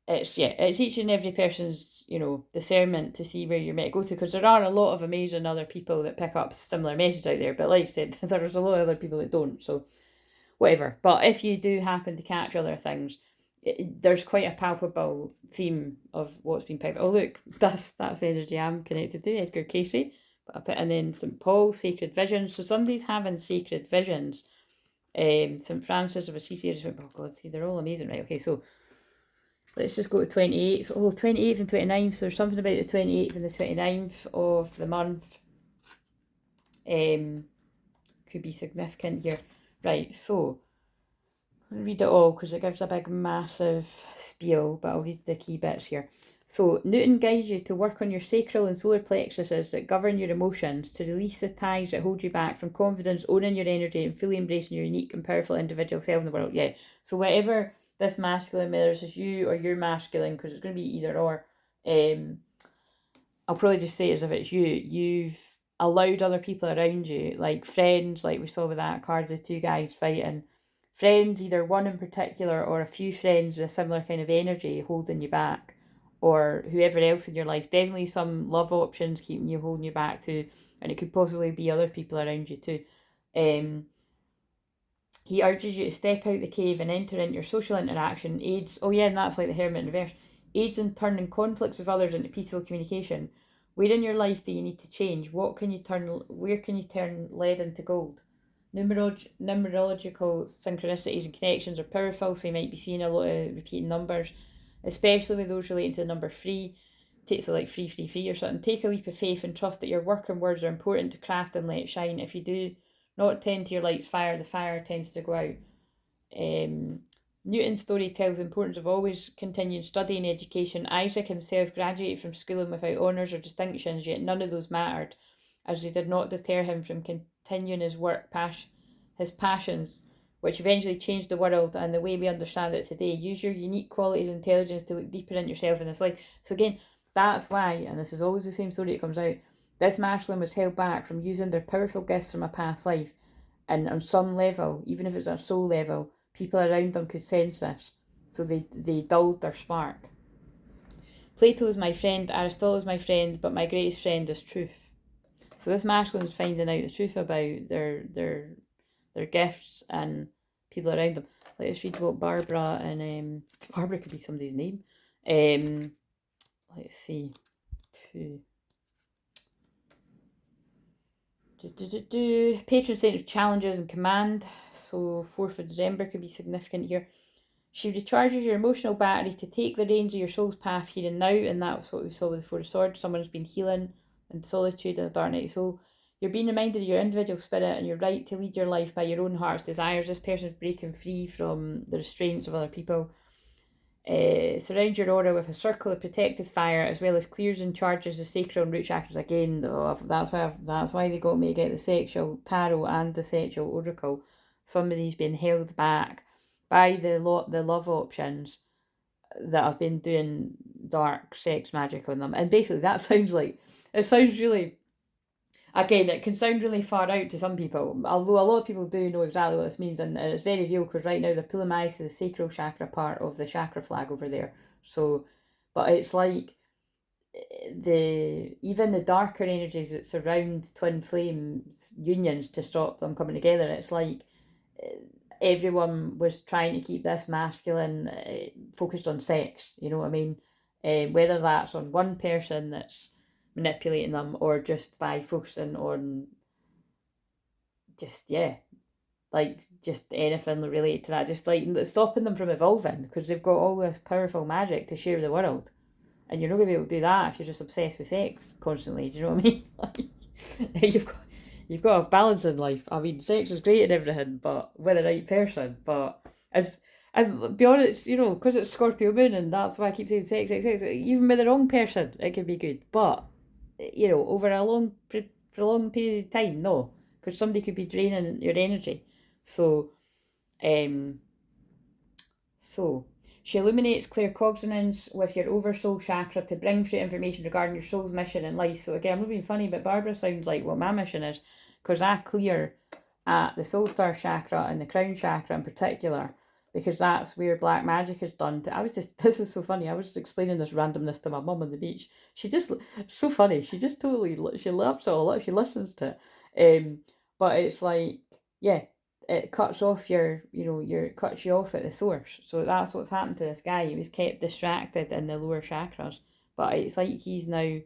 S1: it's each and every person's, you know, discernment to see where you're meant to go to, because there are a lot of amazing other people that pick up similar messages out there, but like I said, there's a lot of other people that don't, so whatever. But if you do happen to catch other things, there's quite a palpable theme of what's been picked. Oh look, that's energy I'm connected to, Edgar Casey. But I put, and then St. Paul, sacred visions. So somebody's having sacred visions. St. Francis of Assisi. I just went, oh god, see, they're all amazing, right? Okay, so let's just go to 28. So, 28th and 29th. So there's something about the 28th and the 29th of the month. Could be significant here. Right, so I'll read it all because it gives a big, massive spiel, but I'll read the key bits here. So, Newton guides you to work on your sacral and solar plexuses that govern your emotions, to release the ties that hold you back from confidence, owning your energy, and fully embracing your unique and powerful individual self in the world. Yeah, so whatever this masculine, whether it's you or you're masculine, because it's going to be either or, I'll probably just say it as if it's you. You've allowed other people around you, like friends, like we saw with that card, the two guys fighting. Friends, either one in particular or a few friends with a similar kind of energy holding you back, or whoever else in your life. Definitely some love options keeping you, holding you back too, and it could possibly be other people around you too. He urges you to step out the cave and enter into your social interaction. Aids, oh yeah, and that's like the Hermit in reverse. Aids in turning conflicts with others into peaceful communication. Where in your life do you need to change? Where can you turn lead into gold? Numerological synchronicities and connections are powerful, so you might be seeing a lot of repeating numbers, especially with those relating to the number 3. So like 333 or something. Take a leap of faith and trust that your work and words are important to craft and let shine. If you do not tend to your light's fire, the fire tends to go out. Newton's story tells the importance of always continuing study and education. Isaac himself graduated from schooling without honours or distinctions, yet none of those mattered, as they did not deter him from continuing his work, his passions, which eventually changed the world and the way we understand it today. Use your unique qualities and intelligence to look deeper in yourself in this life. So again, that's why, and this is always the same story that comes out, this masculine was held back from using their powerful gifts from a past life, and on some level, even if it's a soul level, people around them could sense this, so they dulled their spark. Plato is my friend, Aristotle is my friend, but my greatest friend is truth. So this masculine is finding out the truth about their gifts and people around them. Let's read what Barbara and Barbara could be somebody's name. Let's see. Patron saint of challenges and command. So 4th of December could be significant here. She recharges your emotional battery to take the reins of your soul's path here and now, and that's what we saw with the Four of Swords. Someone's been healing in solitude and a dark night of soul. You're being reminded of your individual spirit and your right to lead your life by your own heart's desires. This person's breaking free from the restraints of other people. Surround your aura with a circle of protective fire, as well as clears and charges the sacral and root chakras. Again, that's why they got me to get the sexual tarot and the sexual oracle. Somebody's been held back by the love options that I've been doing dark sex magic on them. And basically that sounds really, again, it can sound really far out to some people, although a lot of people do know exactly what this means, and it's very real, because right now they're pulling my eyes to the sacral chakra part of the chakra flag over there. So, but it's like even the darker energies that surround twin flames unions to stop them coming together, it's like everyone was trying to keep this masculine focused on sex, you know what I mean? Whether that's on one person that's manipulating them, or just by focusing on just anything related to that, just like stopping them from evolving, because they've got all this powerful magic to share with the world, and you're not going to be able to do that if you're just obsessed with sex constantly. Do you know what I mean? Like, you've got to have balance in life. I mean, sex is great and everything, but with the right person. But and be honest, you know, because it's Scorpio moon, and that's why I keep saying sex. Even with the wrong person, it can be good. But you know, over a prolonged period of time, no, because somebody could be draining your energy. So she illuminates claircognizance with your oversoul chakra to bring through information regarding your soul's mission in life. So again, I'm not being funny, but Barbara sounds like what my mission is, because I clear at the soul star chakra and the crown chakra in particular, because that's where black magic is done. This is so funny, I was just explaining this randomness to my mum on the beach. It's so funny, she loves it all up, she listens to it. But it's like, yeah, it cuts off cuts you off at the source. So that's what's happened to this guy. He was kept distracted in the lower chakras, but it's like he's now you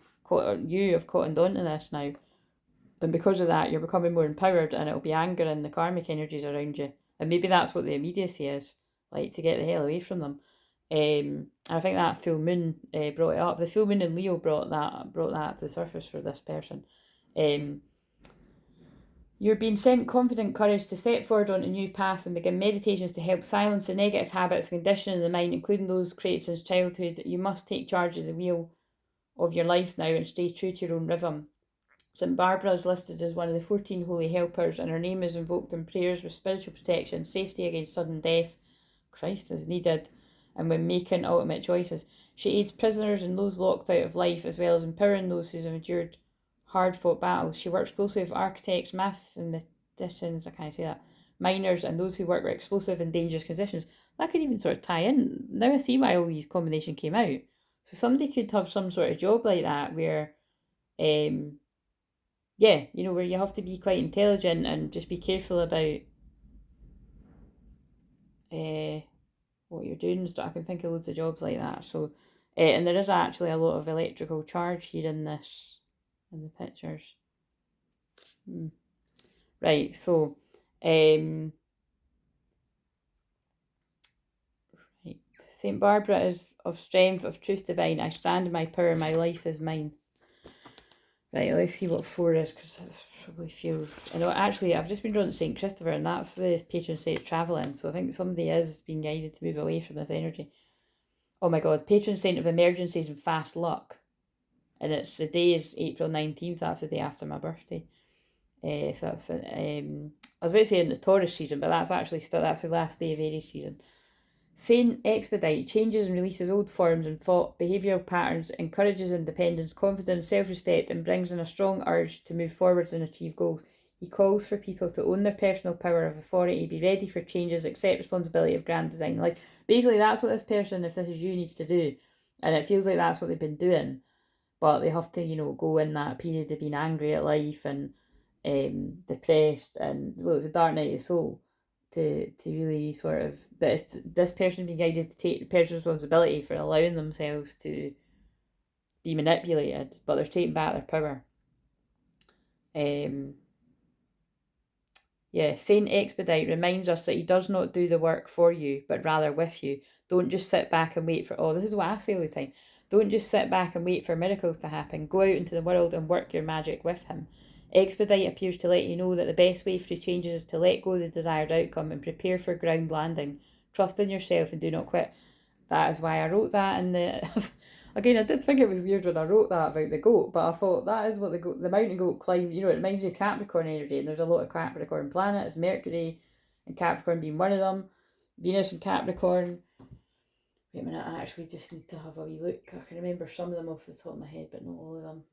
S1: have cottoned onto this now, and because of that, you're becoming more empowered, and it'll be anger and the karmic energies around you, and maybe that's what the immediacy is, like to get the hell away from them. I think that full moon brought it up. The full moon in Leo brought that to the surface for this person. You're being sent confident courage to step forward on a new path and begin meditations to help silence the negative habits and conditioning in the mind, including those created since childhood. You must take charge of the wheel of your life now and stay true to your own rhythm. St. Barbara is listed as one of the 14 holy helpers, and her name is invoked in prayers with spiritual protection, safety against sudden death, Christ is needed, and when making ultimate choices. She aids prisoners and those locked out of life, as well as empowering those who have endured hard-fought battles. She works closely with architects, mathematicians, I can't say that, miners, and those who work with explosive and dangerous conditions. That could even sort of tie in. Now I see why all these combinations came out. So somebody could have some sort of job like that where, where you have to be quite intelligent and just be careful about what you're doing and stuff. I can think of loads of jobs like that. So, and there is actually a lot of electrical charge here in the pictures. Right, so right. St. Barbara is of strength, of truth divine. I stand in my power, my life is mine. Right, let's see what 4 is, because it probably feels... I know, actually, I've just been drawn to St. Christopher, and that's the patron saint of travelling, so I think somebody is being guided to move away from this energy. Oh my god, patron saint of emergencies and fast luck. And the day is April 19th, that's the day after my birthday. So that's, I was about to say in the Taurus season, but that's the last day of Aries season. Saint Expedite changes and releases old forms and thought, behavioural patterns, encourages independence, confidence, self-respect, and brings in a strong urge to move forwards and achieve goals. He calls for people to own their personal power of authority, be ready for changes, accept responsibility of grand design. Like, basically that's what this person, if this is you, needs to do. And it feels like that's what they've been doing. but they have to, go in that period of being angry at life and depressed, and well, it's a dark night of soul to really sort of, but this person being guided to take personal responsibility for allowing themselves to be manipulated, but they're taking back their power. Saint Expedite reminds us that he does not do the work for you, but rather with you. Don't just sit back and wait for, this is what I say all the time. Don't just sit back and wait for miracles to happen. Go out into the world and work your magic with him. Expedite appears to let you know that the best way for changes is to let go of the desired outcome and prepare for ground landing. Trust in yourself and do not quit. That is why I wrote that in the... Again, I did think it was weird when I wrote that about the goat, but I thought that is what the mountain goat climbs. It reminds me of Capricorn energy, and there's a lot of Capricorn planets, Mercury and Capricorn being one of them, Venus and Capricorn. Wait a minute, I actually just need to have a wee look. I can remember some of them off the top of my head, but not all of them.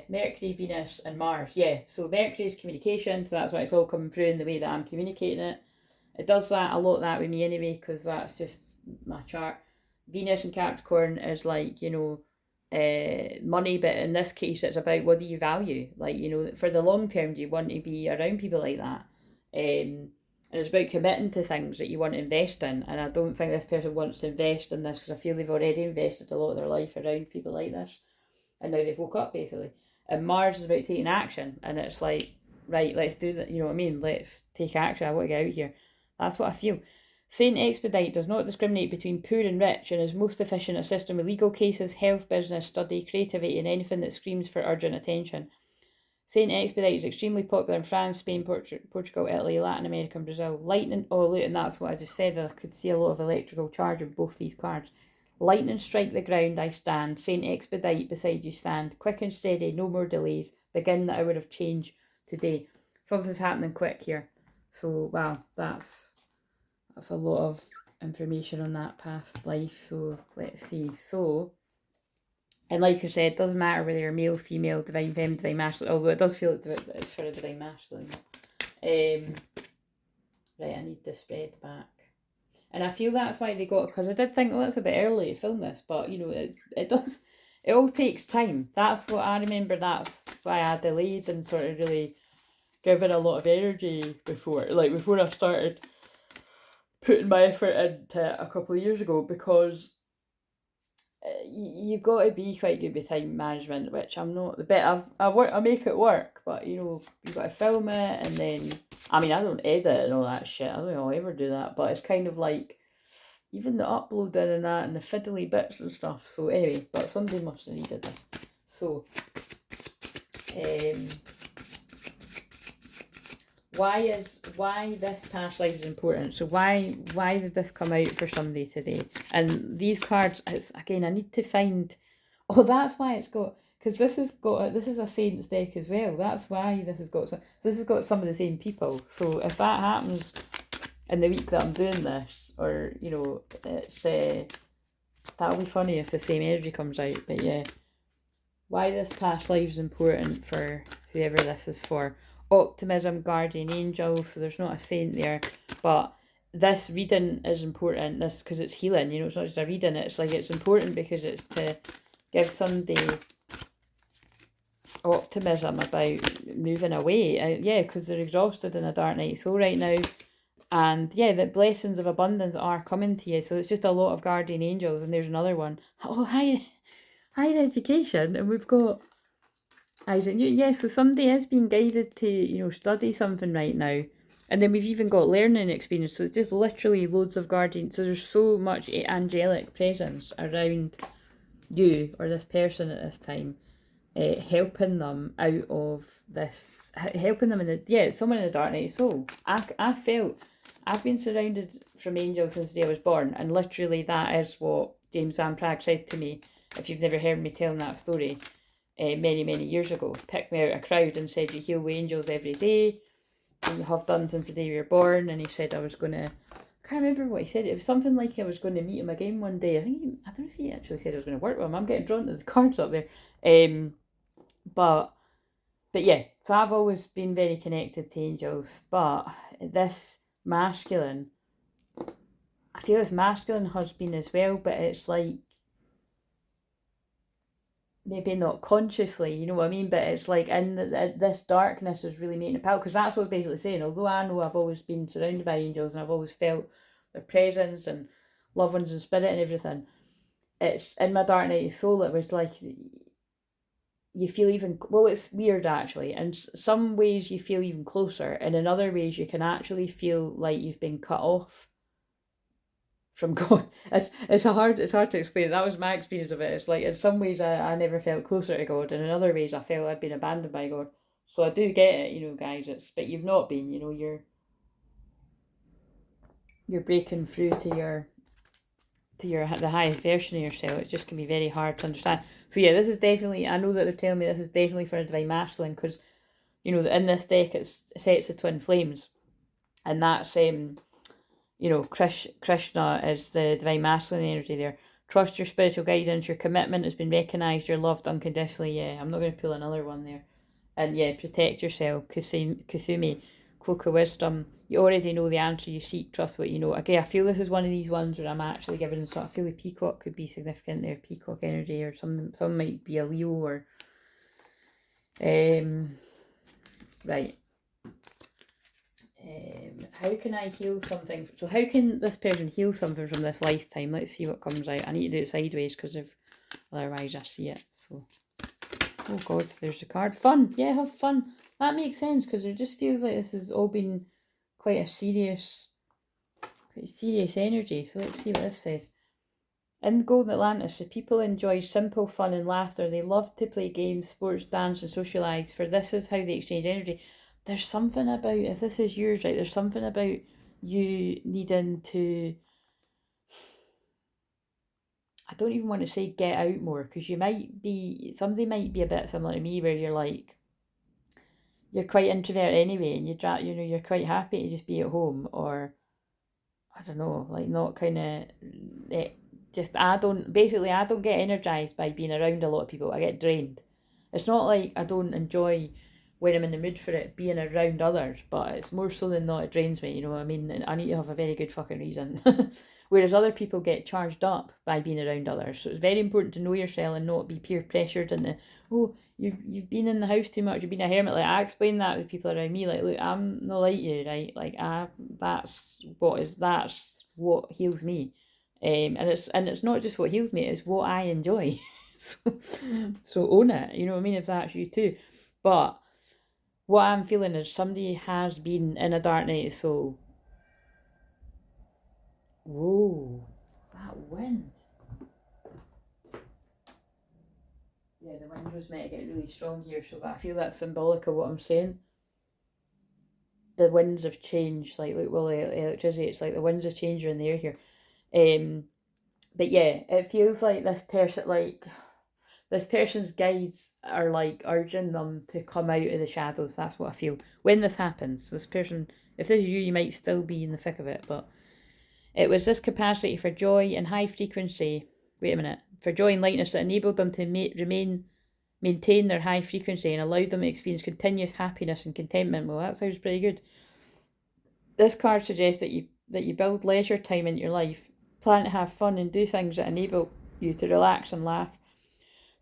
S1: Mercury, Venus and Mars. So Mercury is communication, so that's why it's all coming through in the way that I'm communicating it. It does that a lot that with me anyway, because that's just my chart. Venus and Capricorn is like, money, but in this case it's about what do you value? Like, for the long term, do you want to be around people like that? And it's about committing to things that you want to invest in. And I don't think this person wants to invest in this because I feel they've already invested a lot of their life around people like this. And now they've woke up, basically. And Mars is about taking action. And it's like, right, let's do that. You know what I mean? Let's take action. I want to get out here. That's what I feel. Saint Expedite does not discriminate between poor and rich and is most efficient at assisting with legal cases, health, business, study, creativity, and anything that screams for urgent attention. Saint Expedite is extremely popular in France, Spain, Portugal, Italy, Latin America, and Brazil. Lightning, look, and that's what I just said. I could see a lot of electrical charge in both these cards. Lightning strike the ground, I stand. Saint Expedite beside you stand. Quick and steady, no more delays. Begin the hour of change today. Something's happening quick here. So, wow, that's a lot of information on that past life. So, let's see. So, and like I said, it doesn't matter whether you're male, female, divine feminine, divine masculine, although it does feel like it's for a divine masculine. Right, I need the spread back. And I feel that's why they got, because I did think, it's a bit early to film this, but, it all takes time. That's what I remember. That's why I delayed and sort of really given a lot of energy before I started putting my effort into a couple of years ago, because you've got to be quite good with time management, which I'm not the bit. I make it work, but you've got to film it, and then I don't edit and all that shit. I don't think I'll ever do that, but it's kind of like even the uploading and that and the fiddly bits and stuff. So anyway, but somebody must have needed this. So why this past life is important. So why did this come out for somebody today? And these cards, it's again, I need to find. Oh, that's why it's got, because this is a Saints deck as well. That's why this has got some. So this has got some of the same people. So if that happens in the week that I'm doing this, or it's that'll be funny if the same energy comes out. But yeah, why this past life is important for whoever this is for. Optimism, guardian angel, so there's not a saint there, but this reading is important, this because it's healing, it's not just a reading, it's like it's important because it's to give somebody optimism about moving away, because they're exhausted in a dark night soul right now, and the blessings of abundance are coming to you. So it's just a lot of guardian angels. And there's another one, higher education, and we've got so somebody is being guided to, study something right now. And then we've even got learning experience. So it's just literally loads of guardians. So there's so much angelic presence around you or this person at this time, helping them out of this, helping them someone in the dark night soul. I felt, I've been surrounded from angels since the day I was born. And literally that is what James Van Praagh said to me, if you've never heard me telling that story. Many, many years ago, picked me out of a crowd and said, you heal with angels every day, and you have done since the day you were born. And he said I was going to, I can't remember what he said, it was something like I was going to meet him again one day. I don't know if he actually said I was going to work with him. I'm getting drawn to the cards up there. But yeah, so I've always been very connected to angels, but this masculine, I feel this masculine has been as well, but it's like, maybe not consciously, you know what I mean? But it's like this darkness is really making it out, because that's what it's basically saying. Although I know I've always been surrounded by angels and I've always felt their presence and loved ones and spirit and everything, it's in my dark night of soul. It was like you feel even, well, it's weird actually. In some ways you feel even closer, and in other ways you can actually feel like you've been cut off from God. It's hard to explain. That was my experience of it. It's like in some ways I never felt closer to God, and in other ways I felt I'd been abandoned by God. So I do get it, you know, guys. But you've not been, you know, you're breaking through to the highest version of yourself. It just can be very hard to understand. So yeah, this is definitely, I know that they're telling me this is definitely for a divine masculine, because you know in this deck it's sets of twin flames, and that's you know, Krishna is the divine masculine energy there. Trust your spiritual guidance. Your commitment has been recognised. You're loved unconditionally. Yeah, I'm not going to pull another one there. And yeah, protect yourself. Kuthumi, cloak of wisdom. You already know the answer you seek. Trust what you know. Okay, I feel this is one of these ones where I'm actually giving sort of, I feel the peacock could be significant there. Peacock energy, or some might be a Leo, or right. How can I heal something? So how can this person heal something from this lifetime? Let's see what comes out. I need to do it sideways because otherwise I see it. So, oh God, there's the card. Fun. Yeah, have fun. That makes sense, because it just feels like this has all been quite serious energy. So let's see what this says. In Golden Atlantis, the people enjoy simple fun and laughter. They love to play games, sports, dance, and socialise, for this is how they exchange energy. There's something about, if this is yours, right, there's something about you needing to, I don't even want to say get out more, because somebody might be a bit similar to me, where you're like, you're quite introvert anyway, and you're quite happy to just be at home, or I don't know, like not kind of, just, I don't get energized by being around a lot of people. I get drained. It's not like I don't enjoy, when I'm in the mood for it, being around others, but it's more so than not, it drains me, you know what I mean? And I need to have a very good fucking reason. Whereas other people get charged up by being around others. So it's very important to know yourself and not be peer pressured into, oh, you've been in the house too much, you've been a hermit. Like, I explain that with people around me, like, look, I'm not like you, right? Like, that's what heals me. And it's not just what heals me, it's what I enjoy. so own it, you know what I mean, if that's you too. But what I'm feeling is somebody has been in a dark night of soul. Whoa, that wind. Yeah, the wind was meant to get really strong here, so I feel that's symbolic of what I'm saying. The winds have changed, like, look, well, electricity, it's like the winds have changed in the air here. But yeah, it feels like this person's guides are like urging them to come out of the shadows. That's what I feel when this happens. This person, if this is you, you might still be in the thick of it, but it was this capacity for joy and high frequency. Wait a minute. For joy and lightness that enabled them to maintain their high frequency and allowed them to experience continuous happiness and contentment. Well, that sounds pretty good. This card suggests that you build leisure time into your life, plan to have fun and do things that enable you to relax and laugh.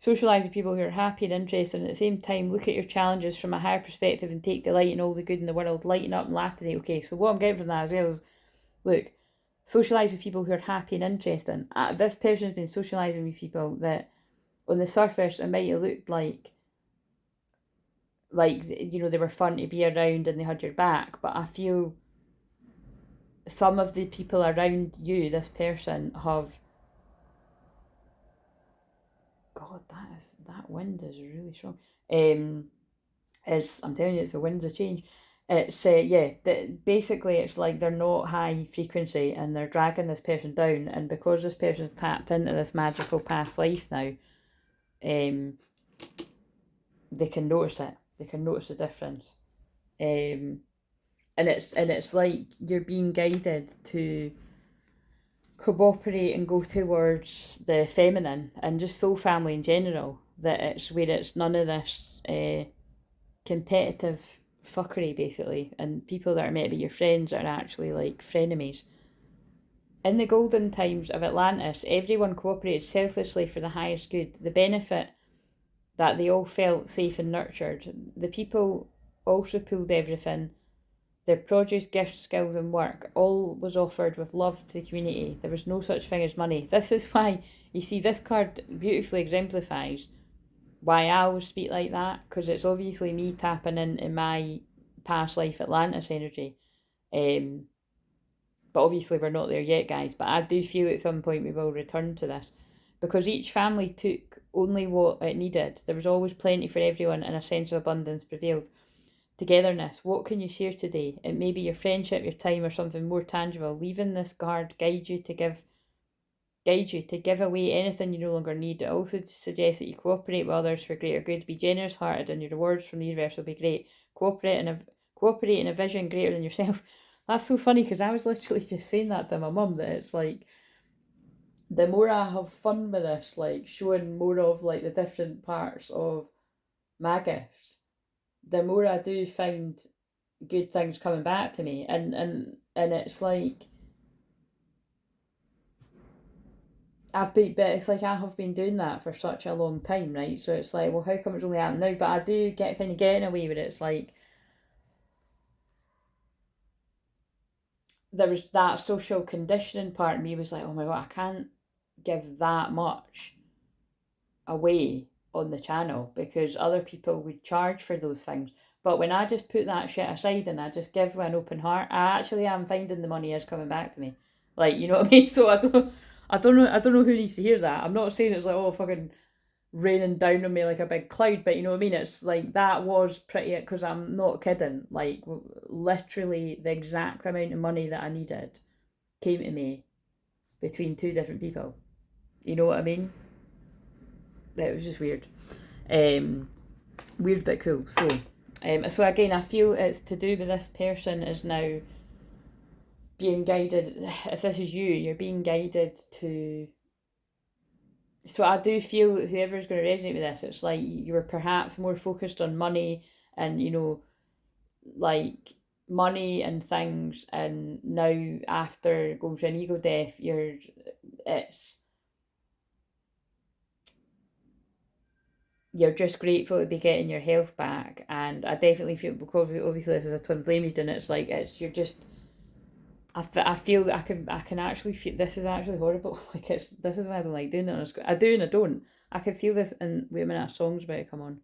S1: Socialise with people who are happy and interested, and at the same time look at your challenges from a higher perspective and take delight in all the good in the world. Lighten up and laugh today. Okay, so what I'm getting from that as well is, look, socialise with people who are happy and interesting. This person's been socialising with people that on the surface it might have looked like you know, they were fun to be around and they had your back, but I feel some of the people around you, this person, have, God, that wind is really strong. I'm telling you, it's the winds of change. It's yeah, basically it's like they're not high frequency and they're dragging this person down, and because this person's tapped into this magical past life now, they can notice it. They can notice the difference. And it's like you're being guided to cooperate and go towards the feminine and just soul family in general. That it's where it's none of this competitive fuckery, basically, and people that are meant to be your friends are actually like frenemies. In the golden times of Atlantis, everyone cooperated selflessly for the highest good. The benefit that they all felt safe and nurtured. The people also pulled everything. Their produce, gifts, skills, and work, all was offered with love to the community. There was no such thing as money. This is why, you see, this card beautifully exemplifies why I always speak like that, because it's obviously me tapping in my past life Atlantis energy. But obviously we're not there yet, guys. But I do feel at some point we will return to this, because each family took only what it needed. There was always plenty for everyone, and a sense of abundance prevailed. Togetherness. What can you share today? It may be your friendship, your time, or something more tangible. Leaving this card guide you to give away anything you no longer need. It also suggests that you cooperate with others for greater good. Be generous hearted, and your rewards from the universe will be great. Cooperate in a vision greater than yourself. That's so funny, because I was literally just saying that to my mum, that it's like, the more I have fun with this, like showing more of like the different parts of my gifts, the more I do find good things coming back to me, and it's like but it's like I have been doing that for such a long time, right? So it's like, well, how come it's only happening now? But I do get kind of getting away with it. It's like there was that social conditioning part of me was like, oh my god, I can't give that much away on the channel because other people would charge for those things. But when I just put that shit aside and I just give with an open heart, I actually am finding the money is coming back to me. Like, you know what I mean? So I don't know who needs to hear that. I'm not saying it's like, oh, fucking raining down on me like a big cloud, but you know what I mean? It's like, that was pretty, because I'm not kidding. Like, literally the exact amount of money that I needed came to me between two different people. You know what I mean? It was just weird. Weird but cool. So again, I feel it's to do with this person is now being guided. If this is you, you're being guided to. So I do feel whoever's going to resonate with this, it's like you were perhaps more focused on money and, you know, like money and things, and now after going through an ego death, you're just grateful to be getting your health back. And I definitely feel, because obviously this is a twin flame reading, it's like you're just, I feel that I can actually feel, this is actually horrible. Like, this is why I don't like doing it. I do and I don't. I can feel this, and wait a minute, a song's about to come on,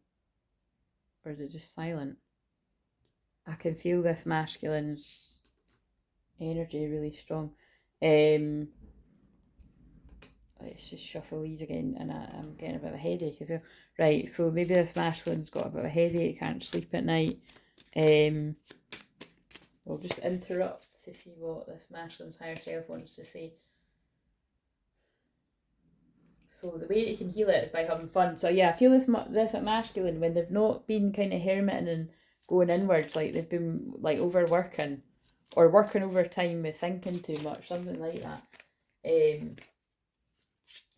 S1: or is it just silent? I can feel this masculine energy really strong. Let's just shuffle these again, and I'm getting a bit of a headache as well. Right, so maybe this masculine's got a bit of a headache, can't sleep at night. We'll just interrupt to see what this masculine's higher self wants to say. So the way you can heal it is by having fun. So yeah, I feel this masculine, when they've not been kind of hermiting and going inwards, like they've been like overworking or working overtime with thinking too much, something like that. It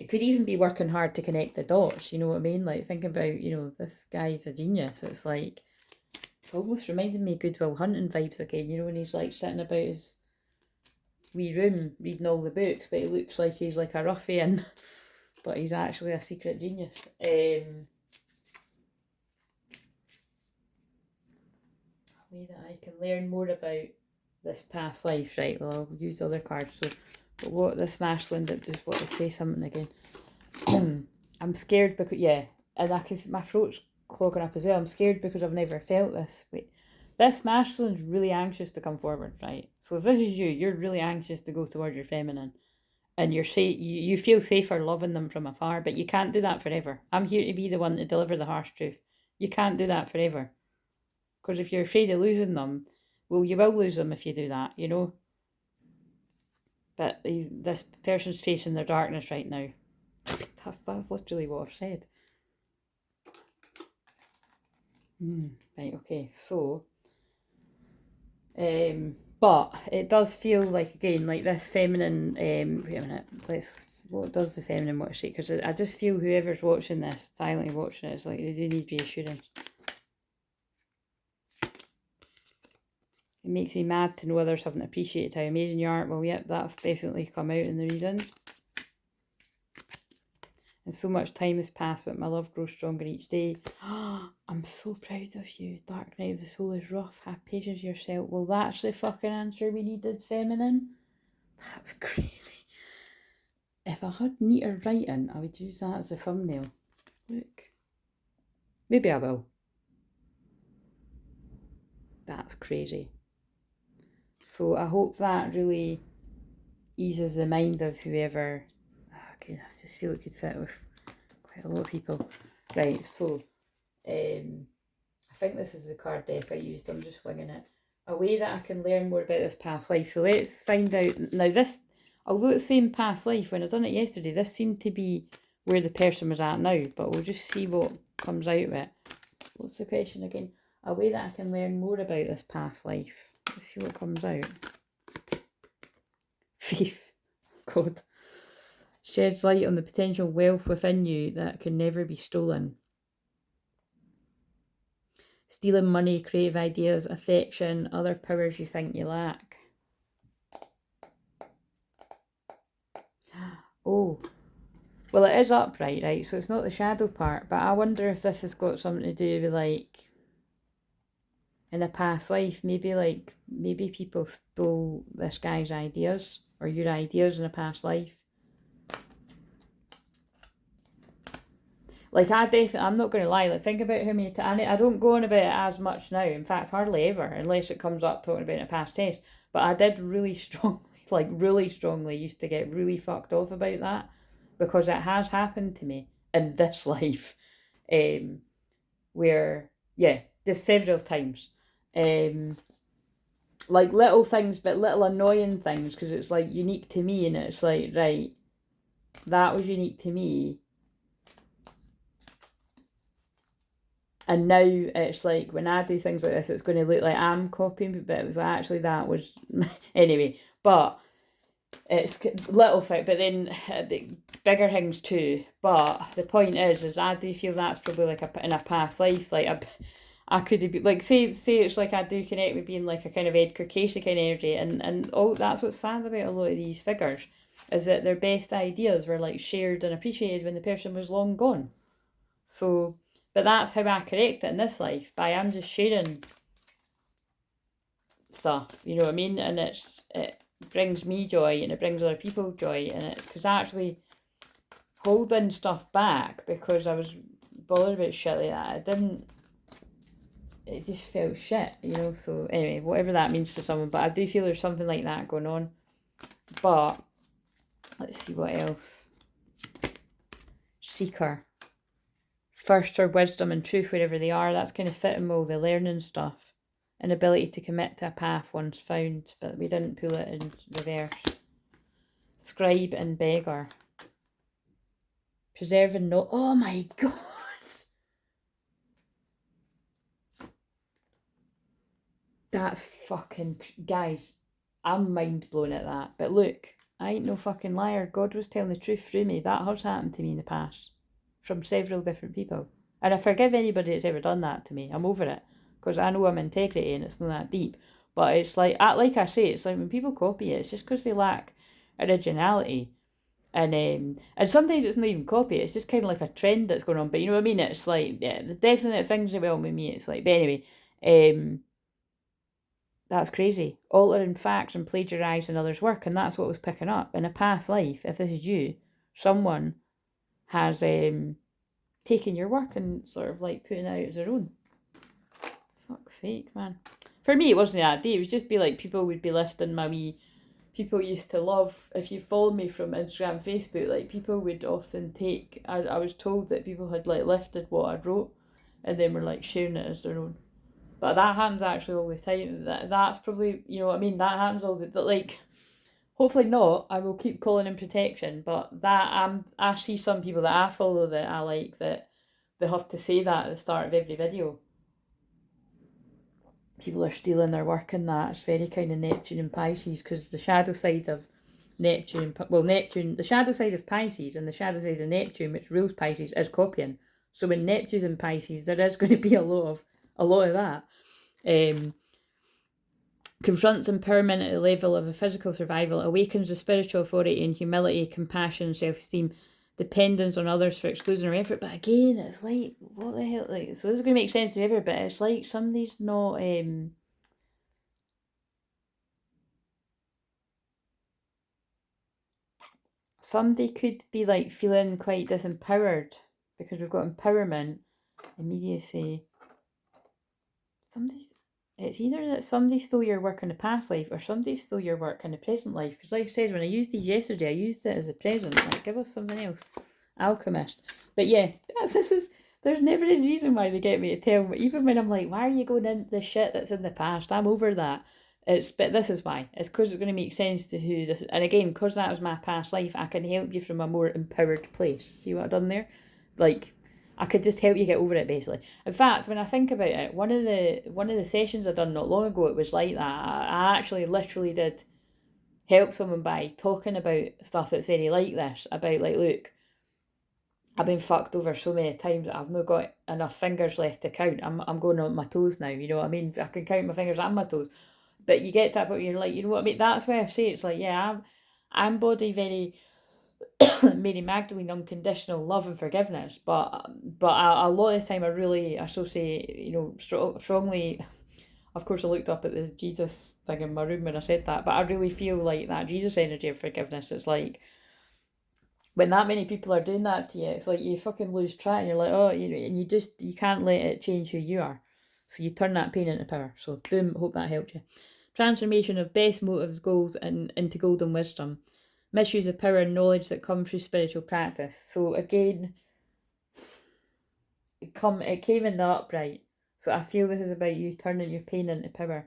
S1: could even be working hard to connect the dots, you know what I mean? Like, think about, you know, this guy's a genius. It's like, it's almost reminding me of Good Will Hunting vibes again, you know, when he's like sitting about his wee room reading all the books, but he looks like he's like a ruffian, but he's actually a secret genius. A way that I can learn more about this past life, right? Well, I'll use other cards. So, but what this masculine did, just want to say something again. I'm scared because, yeah, and my throat's clogging up as well. I'm scared because I've never felt this. Wait, this masculine's really anxious to come forward, right? So if this is you, you're really anxious to go towards your feminine, and you feel safer loving them from afar, but you can't do that forever. I'm here to be the one to deliver the harsh truth. You can't do that forever, because if you're afraid of losing them, well, you will lose them if you do that, you know. But this person's facing their darkness right now. That's literally what I've said. Right, okay, so but it does feel like, again, like this feminine, wait a minute, what does the feminine want to say? Because I just feel whoever's watching this, silently watching it, is like they do need reassurance. It makes me mad to know others haven't appreciated how amazing you are. Well, yep, that's definitely come out in the reading. And so much time has passed, but my love grows stronger each day. I'm so proud of you. Dark night of the soul is rough. Have patience with yourself. Well, that's the fucking answer we needed, feminine. That's crazy. If I had neater writing, I would use that as a thumbnail. Look. Maybe I will. That's crazy. So I hope that really eases the mind of whoever. Okay, I just feel it could fit with quite a lot of people. Right, so I think this is the card deck I used. I'm just winging it. A way that I can learn more about this past life. So let's find out. Now this, although it's saying past life, when I done it yesterday, this seemed to be where the person was at now. But we'll just see what comes out of it. What's the question again? A way that I can learn more about this past life. Let's see what comes out. Thief. God. Sheds light on the potential wealth within you that can never be stolen. Stealing money, creative ideas, affection, other powers you think you lack. Oh. Well, it is upright, right? So it's not the shadow part. But I wonder if this has got something to do with, like, in a past life, maybe people stole this guy's ideas or your ideas in a past life. Like, I'm not going to lie, like, think about how many times, I don't go on about it as much now, in fact, hardly ever, unless it comes up talking about it in a past test, but I did really strongly used to get really fucked off about that, because it has happened to me in this life, where, yeah, just several times, like little things, but little annoying things, because it's like unique to me, and it's like, right, that was unique to me. And now it's like, when I do things like this, it's going to look like I'm copying, but it was actually, that was, anyway, but it's little thing, but then bigger things too. But the point is I do feel that's probably like in a past life, like I could have been, like, say it's like I do connect with being like a kind of Edgar Casey kind of energy, and oh, that's what's sad about a lot of these figures, is that their best ideas were like shared and appreciated when the person was long gone. So, but that's how I correct it in this life, by I'm just sharing stuff, you know what I mean? And it brings me joy, and it brings other people joy, and it, because actually holding stuff back because I was bothered about shit like that, it just felt shit, you know. So anyway, whatever that means to someone, but I do feel there's something like that going on. But let's see what else. Seeker. First for wisdom and truth wherever they are. That's kind of fitting with all the learning stuff. An ability to commit to a path once found, but we didn't pull it in reverse. Scribe and beggar. Preserving no. Oh my god! That's fucking... Guys, I'm mind blown at that. But look, I ain't no fucking liar. God was telling the truth through me. That has happened to me in the past. From several different people. And I forgive anybody that's ever done that to me. I'm over it. Because I know I'm integrity and it's not that deep. But it's like I say, it's like when people copy it, it's just because they lack originality. And sometimes it's not even copy, it's just kind of like a trend that's going on. But you know what I mean? It's like, yeah, the definite things are well with me. It's like, but anyway, that's crazy. Altering facts and plagiarising others' work. And that's what was picking up. In a past life, if this is you, someone has taken your work and sort of like putting it out as their own. Fuck's sake, man. For me, it wasn't that deep. It would just be like people would be lifting my wee... People used to love, if you follow me from Instagram, Facebook, like people would often take... I was told that people had like lifted what I wrote and then were like sharing it as their own. But that happens actually all the time. That's probably, you know what I mean? That happens all the... Like... Hopefully not. I will keep calling in protection. But that I see some people that I follow that I like, that they have to say that at the start of every video. People are stealing their work in that. It's very kind of Neptune and Pisces, because the shadow side of Neptune, the shadow side of Pisces and the shadow side of Neptune, which rules Pisces, is copying. So when Neptune's in Pisces, there is going to be a lot of that. confronts empowerment at the level of a physical survival, awakens the spiritual authority and humility, compassion, self-esteem, dependence on others for exclusion or effort. But again, it's like, what the hell? Like, so this is going to make sense to everybody, but it's like somebody's not... somebody could be like feeling quite disempowered because we've got empowerment, immediacy. It's either that somebody stole your work in the past life or somebody stole your work in the present life. Because like I said, when I used these yesterday, I used it as a present. Like, give us something else. Alchemist. But yeah, there's never any reason why they get me to tell me. Even when I'm like, why are you going into the shit that's in the past? I'm over that. But this is why. It's because it's going to make sense to who this is. And again, because that was my past life, I can help you from a more empowered place. See what I've done there? Like, I could just help you get over it, basically. In fact, when I think about it, one of the sessions I done not long ago, it was like that. I actually literally did help someone by talking about stuff that's very like this. About like, look, I've been fucked over so many times that I've not got enough fingers left to count. I'm going on my toes now, you know what I mean? I can count my fingers and my toes. But you get to that point where you're like, you know what I mean? That's why I say it's like, yeah, I'm body very Mary Magdalene unconditional love and forgiveness, but a lot of the time I really associate, you know, strongly. Of course, I looked up at the Jesus thing in my room when I said that, but I really feel like that Jesus energy of forgiveness. It's like when that many people are doing that to you, it's like you fucking lose track, and you're like, oh, you know, and you can't let it change who you are, so you turn that pain into power. So boom, hope that helped you. Transformation of best motives, goals, and into golden wisdom. Misuse of power and knowledge that come through spiritual practice. So again, it came in the upright. So I feel this is about you turning your pain into power.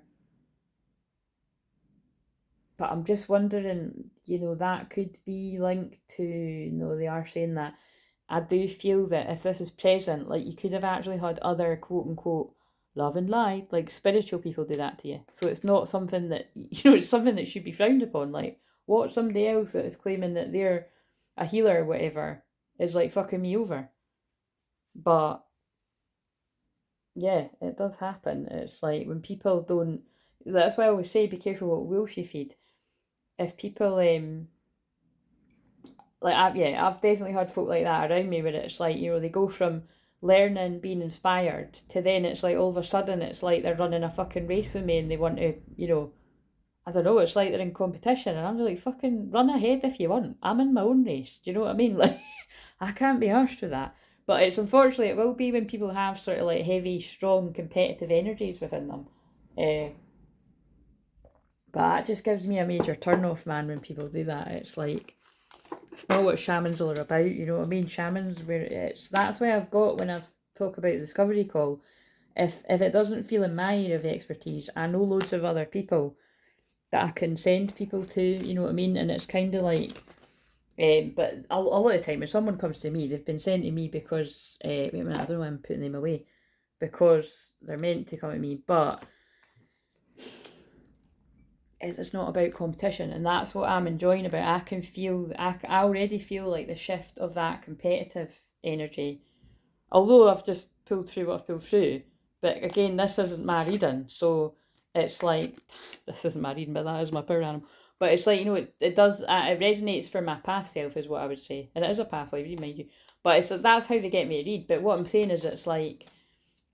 S1: But I'm just wondering, you know, that could be linked to, you know, they are saying that. I do feel that if this is present, like you could have actually had other quote unquote love and light, like spiritual people do that to you. So it's not something that, you know, it's something that should be frowned upon. Like, what somebody else that is claiming that they're a healer or whatever is like fucking me over. But yeah, it does happen. It's like when people don't, that's why I always say be careful what wolves you feed. If people like I've definitely had folk like that around me where it's like, you know, they go from learning, being inspired to then it's like all of a sudden it's like they're running a fucking race with me and they want to, you know, I don't know, it's like they're in competition and I'm like, fucking run ahead if you want. I'm in my own race. Do you know what I mean? Like, I can't be arsed with that. But it's unfortunately, it will be when people have sort of like heavy, strong, competitive energies within them. But that just gives me a major turn off, man, when people do that. It's like, it's not what shamans are about, you know what I mean? Shamans, where that's why I've got, when I've talked about the discovery call, if it doesn't feel in my area of expertise, I know loads of other people that I can send people to, you know what I mean? And it's kind of like, but a lot of the time when someone comes to me, they've been sent to me because, wait a minute, I don't know why I'm putting them away, because they're meant to come to me, but it's not about competition, and that's what I'm enjoying about it. I can feel, I already feel like the shift of that competitive energy, although I've just pulled through what I've pulled through. But again, this isn't my reading, so it's like, this isn't my reading, but that is my power animal. But it's like, you know, it does, it resonates for my past self is what I would say. And it is a past life, mind you. But it's that's how they get me to read. But what I'm saying is it's like,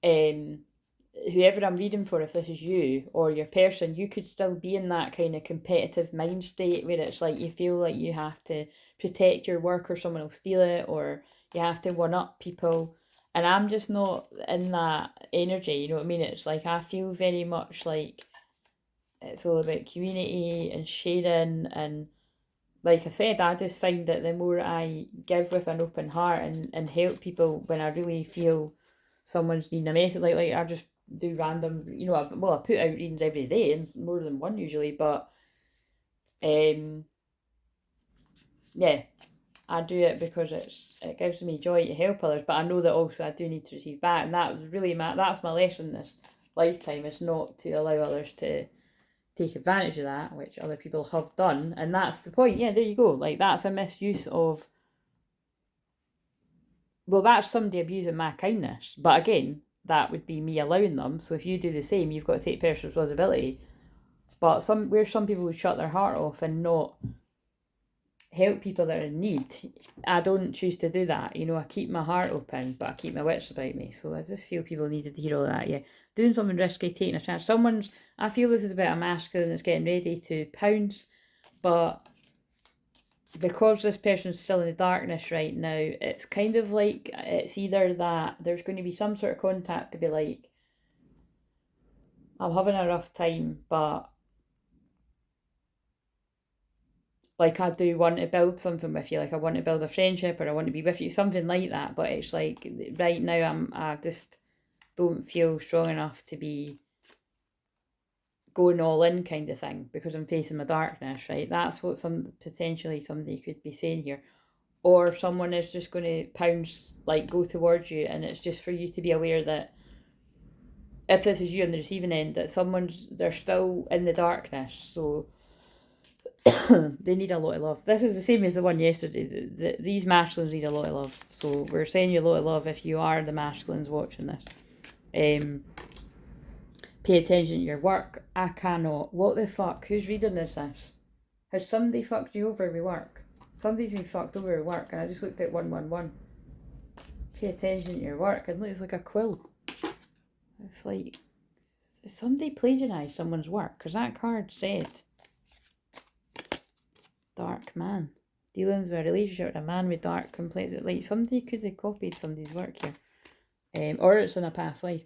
S1: whoever I'm reading for, if this is you or your person, you could still be in that kind of competitive mind state where it's like you feel like you have to protect your work or someone will steal it, or you have to one up people. And I'm just not in that energy, you know what I mean? It's like I feel very much like it's all about community and sharing. And like I said, I just find that the more I give with an open heart and help people when I really feel someone's needing a message, like I just do random, you know, I put out readings every day, and more than one usually, but yeah, I do it because it gives me joy to help others, but I know that also I do need to receive back, and that was really that's my lesson this lifetime, is not to allow others to take advantage of that, which other people have done. And that's the point. Yeah, there you go. Like, that's a misuse of, well, that's somebody abusing my kindness, but again, that would be me allowing them. So if you do the same, you've got to take personal responsibility. But some people would shut their heart off and not help people that are in need. I don't choose to do that. You know, I keep my heart open, but I keep my wits about me. So I just feel people needed to hear all that. Yeah, doing something risky, taking a chance. I feel this is about a masculine that's getting ready to pounce, but because this person's still in the darkness right now, it's kind of like, it's either that there's going to be some sort of contact to be like, I'm having a rough time, but like, I do want to build something with you, like I want to build a friendship, or I want to be with you, something like that. But it's like, right now I just don't feel strong enough to be going all in, kind of thing, because I'm facing my darkness, right? That's what potentially somebody could be saying here. Or someone is just going to pounce, like go towards you, and it's just for you to be aware that if this is you on the receiving end, that they're still in the darkness, so they need a lot of love. This is the same as the one yesterday. These masculines need a lot of love. So we're sending you a lot of love if you are the masculines watching this. Pay attention to your work. I cannot. What the fuck? Whose reading is this? Has somebody fucked you over with work? Somebody's been fucked over with work, and I just looked at 111. Pay attention to your work. And look, it's like a quill. It's like, somebody plagiarised someone's work, because that card said dark man. Dealings with a relationship with a man with dark complexity. Like, somebody could have copied somebody's work here. Or it's in a past life.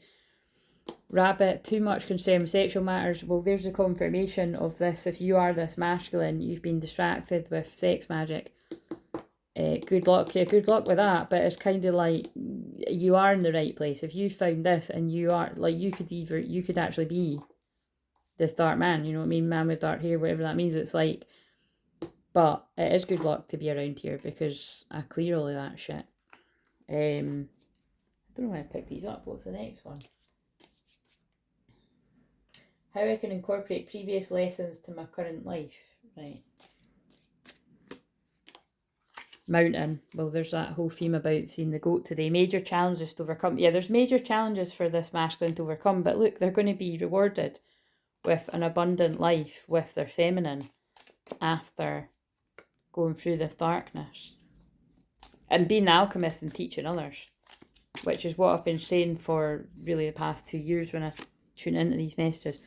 S1: Rabbit, too much concern with sexual matters. Well, there's the confirmation of this. If you are this masculine, you've been distracted with sex magic. Good luck. Yeah, good luck with that. But it's kind of like, you are in the right place. If you found this, and you are, like, you could actually be this dark man. You know what I mean? Man with dark hair, whatever that means. It's like, but it is good luck to be around here, because I clear all of that shit. I don't know why I picked these up. What's the next one? How I can incorporate previous lessons to my current life. Right. Mountain. Well, there's that whole theme about seeing the goat today. Major challenges to overcome. Yeah, there's major challenges for this masculine to overcome. But look, they're going to be rewarded with an abundant life with their feminine after going through this darkness. And being the alchemist and teaching others. Which is what I've been saying for really the past 2 years when I tune into these messages.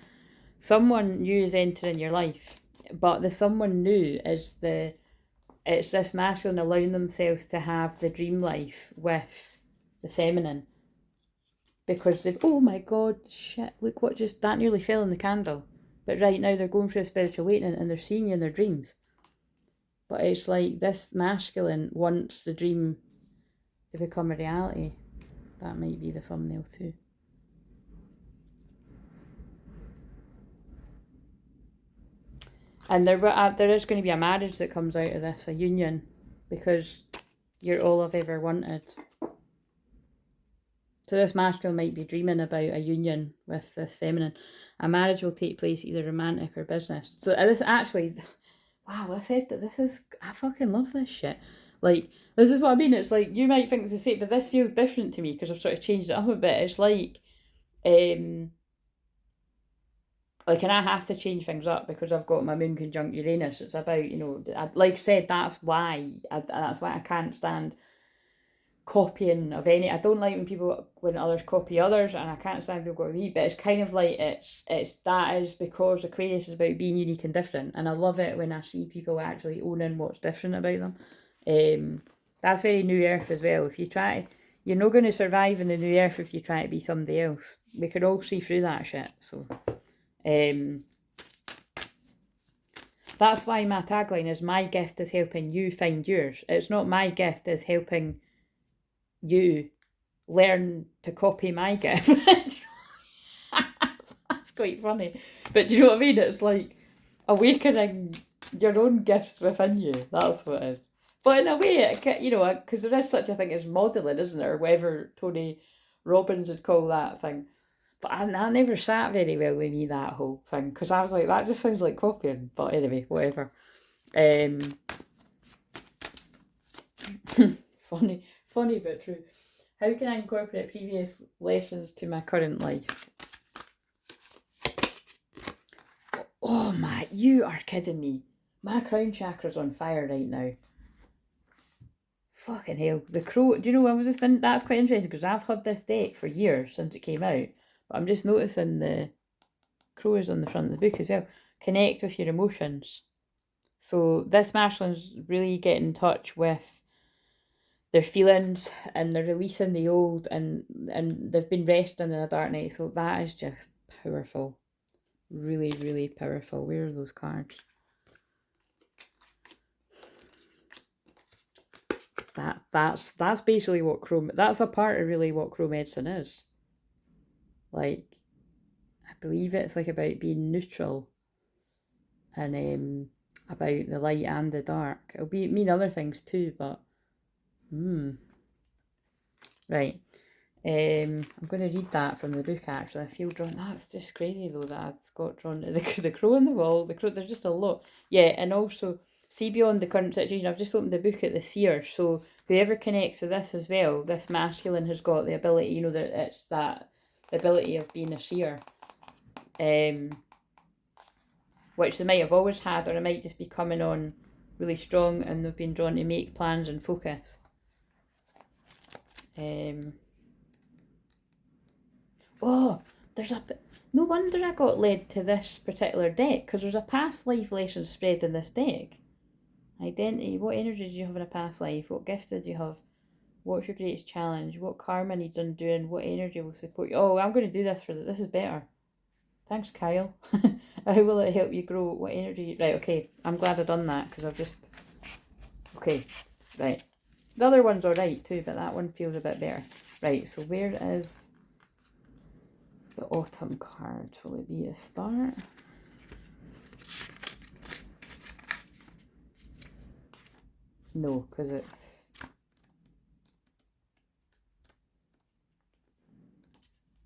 S1: Someone new is entering your life. But the someone new is it's this masculine allowing themselves to have the dream life with the feminine. Because they've, oh my god, shit, look what that nearly fell in the candle. But right now they're going through a spiritual awakening and they're seeing you in their dreams. But it's like, this masculine wants the dream to become a reality. That might be the thumbnail too. And there is going to be a marriage that comes out of this, a union, because you're all I've ever wanted. So this masculine might be dreaming about a union with this feminine. A marriage will take place either romantic or business. So this actually, wow, I said that I fucking love this shit. Like, this is what I mean. It's like, you might think it's the same, but this feels different to me because I've sort of changed it up a bit. It's like, and I have to change things up because I've got my moon conjunct Uranus. It's about, like I said, that's why I can't stand copying of any. I don't like when others copy others, and I can't stand people copy me. But it's kind of like that is because Aquarius is about being unique and different, and I love it when I see people actually owning what's different about them. That's very New Earth as well. If you try, you're not going to survive in the New Earth if you try to be somebody else. We can all see through that shit. So. That's why my tagline is, my gift is helping you find yours. It's not my gift is helping you learn to copy my gift. That's quite funny. But do you know what I mean? It's like awakening your own gifts within you. That's what it is. But in a way, because there is such a thing as modelling, isn't there? Or whatever Tony Robbins would call that thing. But I never sat very well with me, that whole thing, because I was like, that just sounds like copying. But anyway, whatever. Funny but true. How can I incorporate previous lessons to my current life? Oh my, you are kidding me. My crown chakra's on fire right now. Fucking hell. The crow, do you know, I was just thinking, that's quite interesting because I've had this deck for years since it came out. But I'm just noticing the crow is on the front of the book as well. Connect with your emotions. So this masculine's really getting in touch with their feelings and they're releasing the old and they've been resting in a dark night. So that is just powerful. Really, really powerful. Where are those cards? That's basically what that's a part of really what crow medicine is. Like, I believe it's like about being neutral and about the light and the dark. It'll mean other things too, but right. I'm going to read that from the book actually. I feel drawn. That's just crazy though that I've got drawn to the crow on the wall. The crow, there's just a lot. Yeah, and also, see beyond the current situation, I've just opened the book at the seer. So whoever connects with this as well, this masculine has got the ability, you know, that it's that ability of being a seer. Which they might have always had, or it might just be coming on really strong and they've been drawn to make plans and focus. Oh, no wonder I got led to this particular deck, because there's a past life lesson spread in this deck. Identity, what energy did you have in a past life? What gifts did you have? What's your greatest challenge? What karma needs undoing? What energy will support you? Oh, I'm going to do this this is better. Thanks, Kyle. How will it help you grow? What energy? Right, okay. I'm glad I've done that, because I've just... Okay, right. The other one's alright too, but that one feels a bit better. Right, so where is the autumn card? Will it be a start? No, because it's...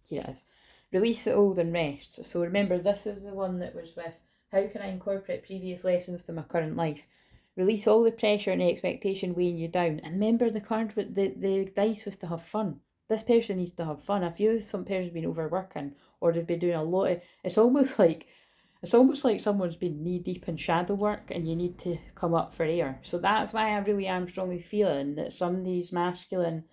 S1: Here it is. Release the old and rest. So remember, this is the one that was with, how can I incorporate previous lessons to my current life? Release all the pressure and expectation weighing you down. And remember, the card with the dice was to have fun. This person needs to have fun. I feel some person's been overworking, or they've been doing a lot of... It's almost like someone's been knee deep in shadow work and you need to come up for air. So that's why I really am strongly feeling that somebody's masculine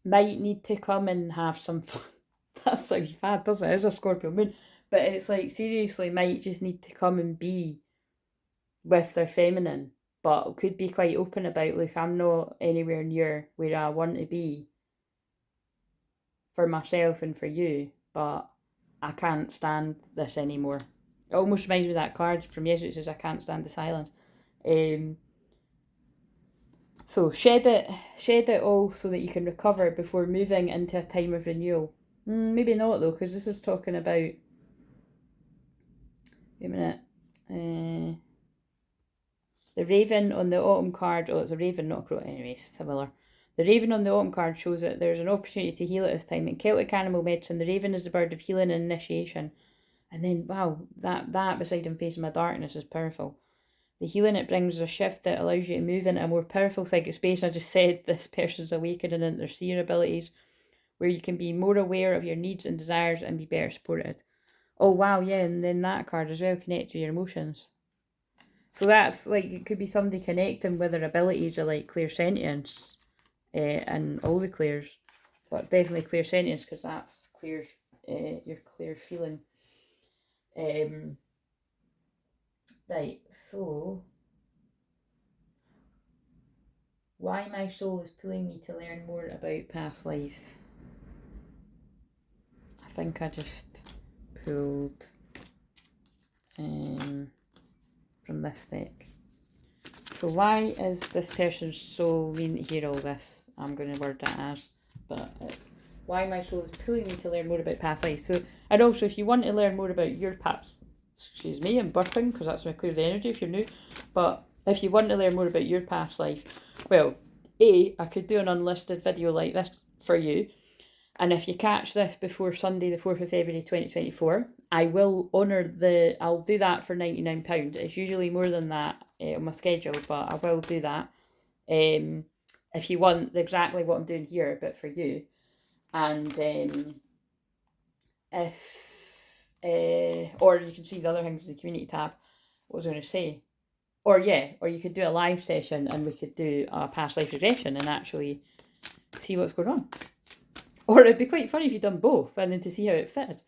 S1: might need to come and have some fun. That sounds bad, doesn't it? It's a Scorpio moon. But it's like, seriously, might just need to come and be with their feminine. But could be quite open about, look, I'm not anywhere near where I want to be for myself and for you, but I can't stand this anymore. It almost reminds me of that card from yesterday. It says, I can't stand the silence. So shed it all so that you can recover before moving into a time of renewal. Maybe not though, because this is talking about... Wait a minute. The raven on the autumn card... Oh, it's a raven, not a crow. Anyway, similar. The raven on the autumn card shows that there's an opportunity to heal at this time. In Celtic animal medicine, the raven is the bird of healing and initiation. And then, wow, that beside him facing my darkness is powerful. The healing it brings is a shift that allows you to move into a more powerful psychic space. I just said this person's awakening into their seer abilities, where you can be more aware of your needs and desires and be better supported. Oh, wow, yeah, and then that card as well, connect to your emotions. So that's like, it could be somebody connecting with their abilities of like clairsentience and all the clairs, but definitely clairsentience, because that's clear, your clear feeling. Right, so why my soul is pulling me to learn more about past lives. I think I just pulled from this deck. So why is this person's soul mean to hear all this? I'm going to word that as, but it's why my soul is pulling me to learn more about past lives. So, and also if you want to learn more about your past, excuse me, I'm burping because that's my clear the energy if you're new, but if you want to learn more about your past life, well, I could do an unlisted video like this for you. And if you catch this before Sunday, the 4th of February 2024, I will honour I'll do that for £99. It's usually more than that on my schedule, but I will do that. If you want exactly what I'm doing here, but for you. And if or you can see the other things in the community tab. What was I going to say? Or you could do a live session and we could do a past life regression and actually see what's going on. Or it'd be quite funny if you'd done both and then to see how it fitted.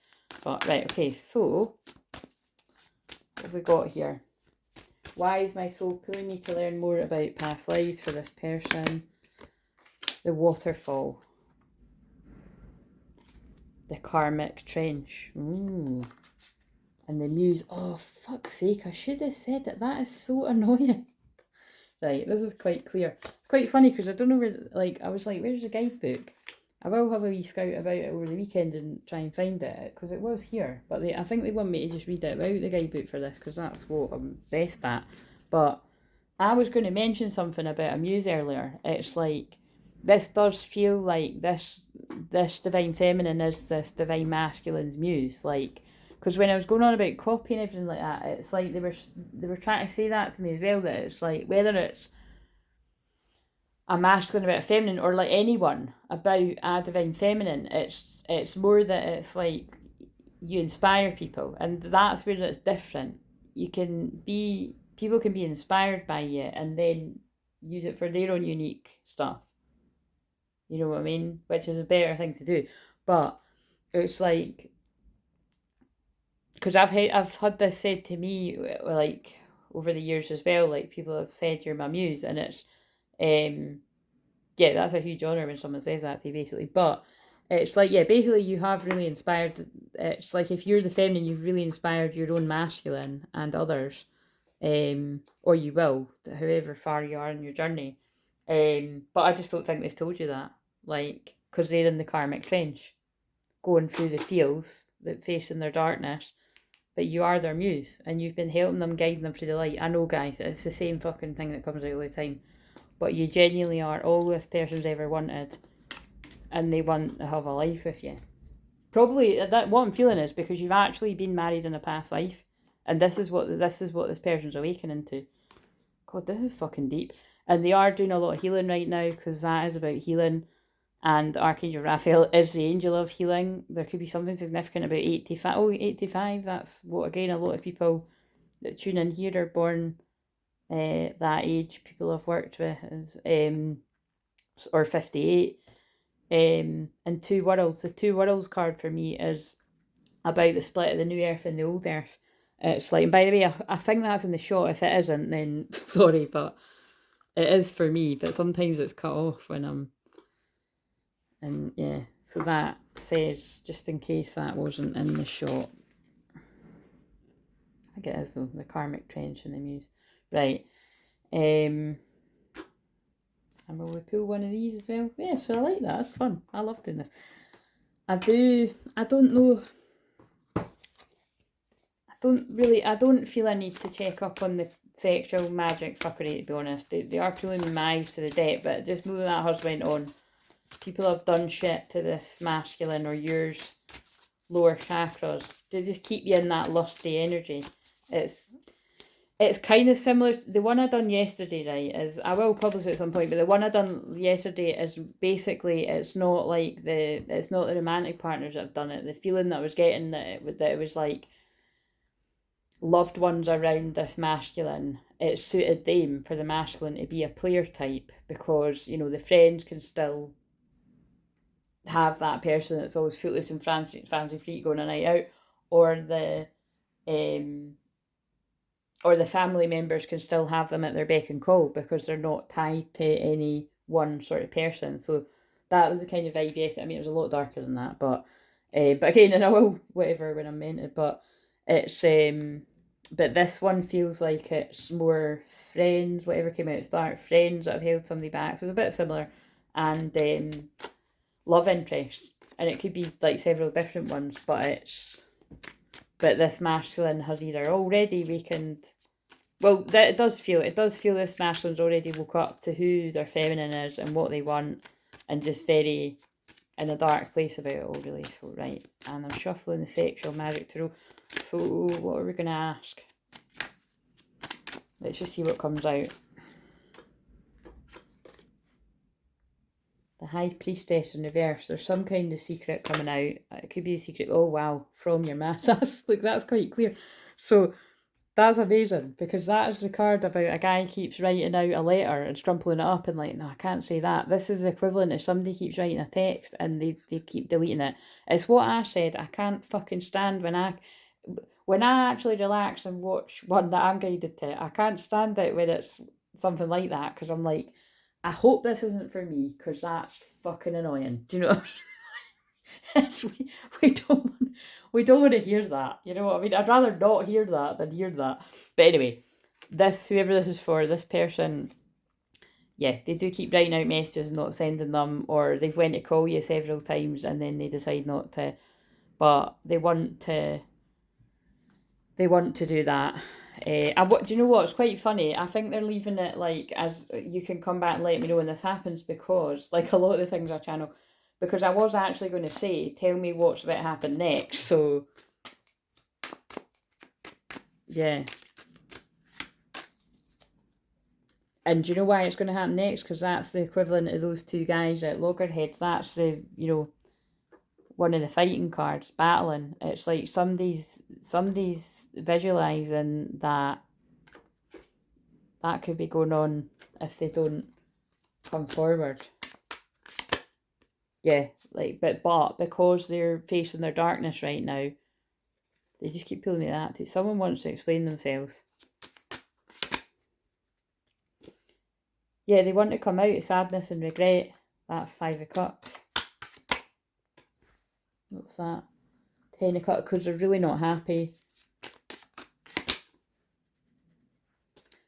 S1: But right, okay, so what have we got here? Why is my soul pulling me to learn more about past lives for this person? The waterfall. The karmic trench. Ooh. And the muse. Oh, fuck's sake, I should have said that. That is so annoying. Right, this is quite clear. It's quite funny because I don't know where, like, I was like, where's the guidebook? I will have a wee scout about it over the weekend and try and find it, because it was here. But I think they want me to just read it about the guidebook for this, because that's what I'm best at. But I was going to mention something about a muse earlier. It's like, this does feel like this divine feminine is this divine masculine's muse. Like, because when I was going on about copy and everything like that, it's like they were trying to say that to me as well, that it's like, whether it's a masculine about a feminine, or like anyone about a divine feminine, it's more that it's like you inspire people, and that's where it's different. People can be inspired by you and then use it for their own unique stuff. You know what I mean? Which is a better thing to do. But it's like, because I've had this said to me, like, over the years as well, like, people have said you're my muse, and it's yeah, that's a huge honour when someone says that to you, basically. But it's like, yeah, basically you have really inspired, it's like if you're the feminine, you've really inspired your own masculine and others, or you will, however far you are in your journey. But I just don't think they've told you that, like, because they're in the karmic trench, going through the fields, that facing their darkness, but you are their muse, and you've been helping them, guiding them through the light. I know, guys, it's the same fucking thing that comes out all the time, but you genuinely are all this person's ever wanted, and they want to have a life with you. Probably that what I'm feeling is because you've actually been married in a past life, and this is what this person's awakening to. God, this is fucking deep. And they are doing a lot of healing right now, because that is about healing. And Archangel Raphael is the angel of healing. There could be something significant about 85. Oh, 85, that's what, again, a lot of people that tune in here are born that age. People I've worked with is, or 58. And Two Worlds. The Two Worlds card for me is about the split of the new earth and the old earth. It's like, and by the way, I think that's in the shot. If it isn't, then sorry, but it is for me. But sometimes it's cut off when I'm. And yeah, so that says, just in case that wasn't in the shot. I think it is though, the karmic trench and the muse. Right. And will we pull one of these as well? Yeah, so I like that. That's fun. I love doing this. I don't know. I don't feel a need to check up on the sexual magic fuckery, to be honest. They are pulling my eyes to the depth, but just know that has went on. People have done shit to this masculine or yours lower chakras to just keep you in that lusty energy. It's kind of similar to the one I done yesterday, right? Is, I will publish it at some point, but the one I done yesterday is basically, it's not the romantic partners that have done it. The feeling that I was getting that it was like loved ones around this masculine, it suited them for the masculine to be a player type, because, you know, the friends can still have that person that's always footloose and fancy free going a night out, or the family members can still have them at their beck and call, because they're not tied to any one sort of person. So that was the kind of vibe yesterday. I mean, it was a lot darker than that, but again, and I will whatever when I'm meant, but it's but this one feels like it's more friends, whatever came out at the start, friends that have held somebody back, so it's a bit similar, and love interest, and it could be like several different ones, but this masculine has either already awakened, well, it does feel this masculine's already woke up to who their feminine is and what they want, and just very in a dark place about it all, really. So right, and I'm shuffling the sexual magic tarot. So what are we going to ask? Let's just see what comes out. The High Priestess in reverse. There's some kind of secret coming out. It could be a secret. Oh, wow. From your mask. Look, that's quite clear. So that's amazing, because that is the card about a guy keeps writing out a letter and scrumpling it up and like, no, I can't say that. This is the equivalent if somebody keeps writing a text and they keep deleting it. It's what I said. I can't fucking stand when I actually relax and watch one that I'm guided to. I can't stand it when it's something like that, because I'm like, I hope this isn't for me, because that's fucking annoying. Do you know what I mean? we don't want to hear that. You know what I mean? I'd rather not hear that than hear that. But anyway, whoever this is for, this person, yeah, they do keep writing out messages and not sending them, or they've went to call you several times and then they decide not to. But they want to do that. And what do you know what? It's quite funny. I think they're leaving it like as you can come back and let me know when this happens, because like a lot of the things I channel, because I was actually going to say, tell me what's about to happen next. So yeah. And do you know why it's going to happen next? Because that's the equivalent of those two guys at loggerheads. That's the, one of the fighting cards, battling. It's like somebody's visualising that could be going on if they don't come forward. Yeah, like, but because they're facing their darkness right now, they just keep pulling me that too. Someone wants to explain themselves. Yeah, they want to come out of sadness and regret. That's 5 of Cups. What's that? 10 of Cups, because they're really not happy.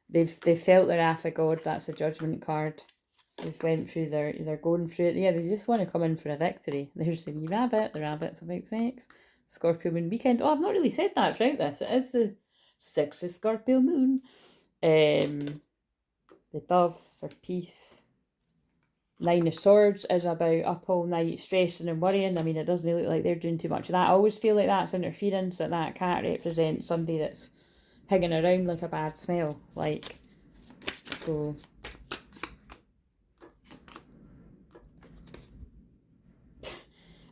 S1: They've felt their wrath of God. That's a Judgment card. They've went through they're going through it. Yeah, they just want to come in for a victory. There's the wee rabbit. The rabbit's about sex. Scorpio moon weekend. Oh, I've not really said that throughout this. It is the 6th of Scorpio moon. The dove for peace. 9 of Swords is about up all night stressing and worrying. I mean, it doesn't look like they're doing too much of that. I always feel like that's interference, that cat represents somebody that's hanging around like a bad smell. Like, so...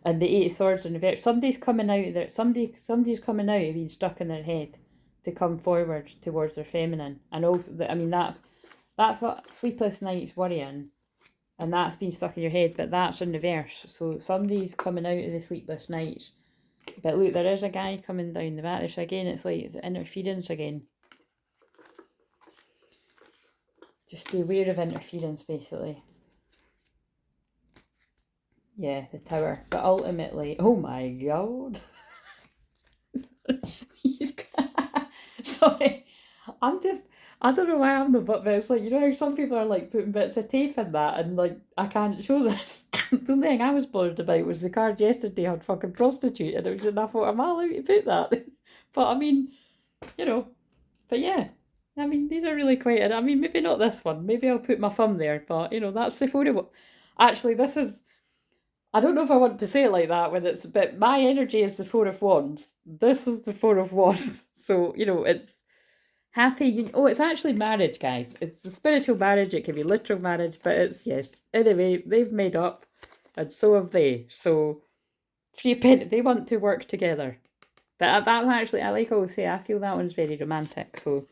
S1: And the 8 of Swords in reverse. Somebody's coming out of there. Somebody's coming out of being stuck in their head to come forward towards their feminine. And also, I mean, that's what sleepless nights worrying, and that's been stuck in your head. But that's in reverse. So somebody's coming out of the sleepless nights. But look, there is a guy coming down the back. So again, it's like the interference again. Just be aware of interference, basically. Yeah, the Tower. But ultimately, oh my god. Sorry. I don't know why I'm the butt, but it's like, you know how some people are like putting bits of tape in that and like, I can't show this. The only thing I was bothered about was the card yesterday had fucking prostitute, and it was enough. Am I allowed to put that? But I mean, but yeah. I mean, these are really quite, I mean, maybe not this one. Maybe I'll put my thumb there, but that's the photo. Actually, this is, I don't know if I want to say it like that when it's, but my energy is the 4 of Wands. This is the 4 of Wands. So, it's happy. It's actually marriage, guys. It's the spiritual marriage. It can be literal marriage, but it's, yes. Anyway, they've made up, and so have they. So, they want to work together. But that's actually, I like always say, I feel that one's very romantic. So,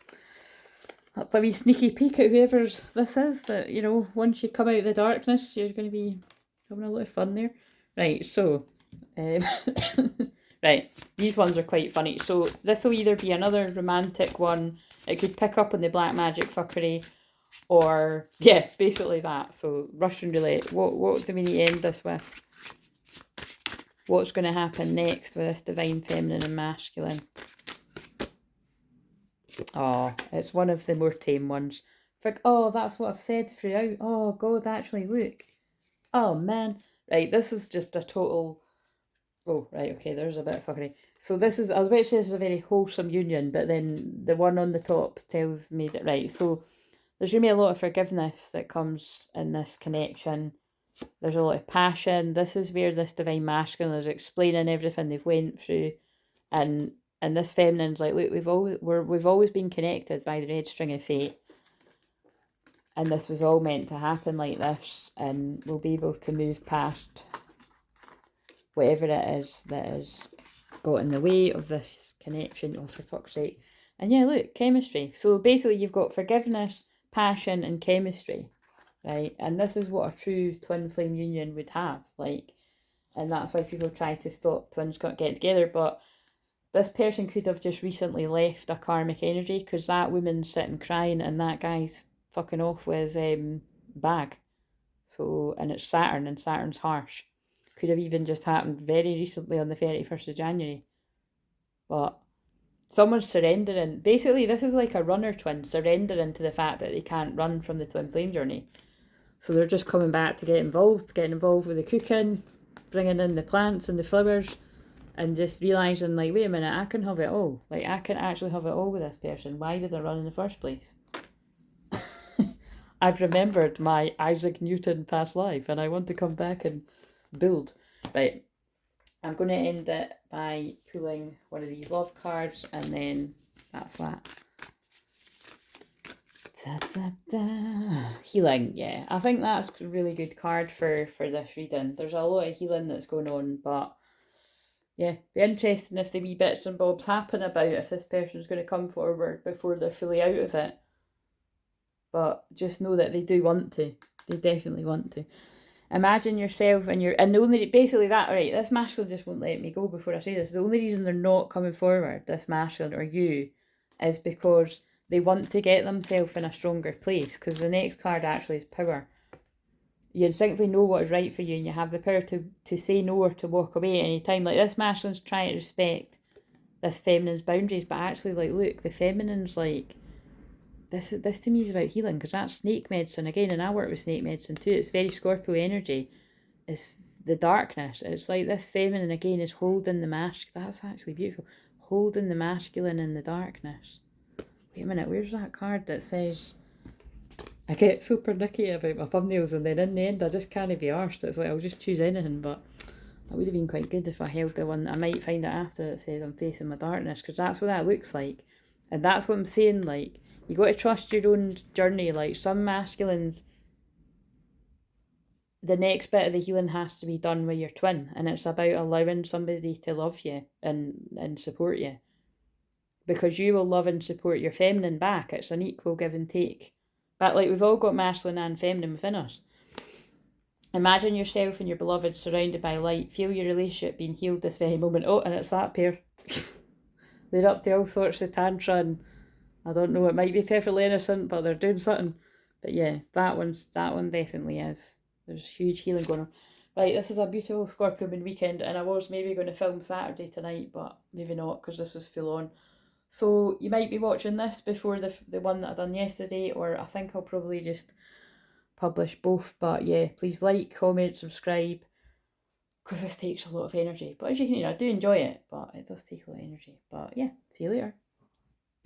S1: that's a wee sneaky peek at whoever's this is. That, once you come out of the darkness, you're going to be having a lot of fun there. Right, so, right, these ones are quite funny. So this will either be another romantic one. It could pick up on the black magic fuckery, or, yeah, basically that. So Russian roulette. What do we need to end this with? What's going to happen next with this divine feminine and masculine? Oh, it's one of the more tame ones. Oh, that's what I've said throughout. Oh, God, actually, look. Oh, man. Right, this is just a total... Oh, right, okay, there's a bit of fuckery. So this is... I was about to say this is a very wholesome union, but then the one on the top tells me that... Right, so there's going to be a lot of forgiveness that comes in this connection. There's a lot of passion. This is where this divine masculine is explaining everything they've went through. And this feminine's like, look, we've always been connected by the red string of fate. And this was all meant to happen like this, and we'll be able to move past whatever it is that has got in the way of this connection. Oh, for fuck's sake. And yeah, look, chemistry. So basically you've got forgiveness, passion, and chemistry, right? And this is what a true twin flame union would have, like, and that's why people try to stop twins getting together. But this person could have just recently left a karmic energy, because that woman's sitting crying and that guy's fucking off with his bag. So, and it's Saturn, and Saturn's harsh. Could have even just happened very recently on the 31st of January. But someone's surrendering. Basically, this is like a runner twin surrendering to the fact that they can't run from the twin flame journey. So they're just coming back to getting involved with the cooking, bringing in the plants and the flowers, and just realising, like, wait a minute, I can have it all. Like, I can actually have it all with this person. Why did I run in the first place? I've remembered my Isaac Newton past life, and I want to come back and build. Right, I'm going to end it by pulling one of these love cards, and then that's that. Healing, yeah. I think that's a really good card for this reading. There's a lot of healing that's going on, but yeah, be interesting if the wee bits and bobs happen about if this person's going to come forward before they're fully out of it. But just know that they do want to. They definitely want to. Imagine yourself and the only, basically that, right, this masculine just won't let me go before I say this. The only reason they're not coming forward, this masculine or you, is because they want to get themselves in a stronger place, because the next card actually is power. You instinctively know what is right for you, and you have the power to say no or to walk away at any time. Like, this masculine's trying to respect this feminine's boundaries, but actually, like, look, the feminine's like, this to me is about healing, because that's snake medicine again, and I work with snake medicine too. It's very Scorpio energy. It's the darkness. It's like this feminine again is holding the mask. That's actually beautiful. Holding the masculine in the darkness. Wait a minute, where's that card that says, I get so pernickety about my thumbnails, and then in the end I just can't be arsed. It's like, I'll just choose anything. But that would have been quite good if I held the one. I might find it after that says I'm facing my darkness, because that's what that looks like. And that's what I'm saying, like, you got to trust your own journey. Like, some masculines, the next bit of the healing has to be done with your twin, and it's about allowing somebody to love you and support you, because you will love and support your feminine back. It's an equal give and take. But, like, we've all got masculine and feminine within us. Imagine yourself and your beloved surrounded by light. Feel your relationship being healed this very moment. Oh, and it's that pair. They're up to all sorts of tantra, and I don't know, it might be perfectly innocent, but they're doing something. But yeah, that one definitely is. There's huge healing going on. Right, this is a beautiful Scorpio moon weekend, and I was maybe going to film Saturday tonight, but maybe not, because this was full on. So you might be watching this before the one that I done yesterday, or I think I'll probably just publish both. But yeah, please like, comment, subscribe, because this takes a lot of energy. But as you can hear, I do enjoy it, but it does take a lot of energy. But yeah, see you later.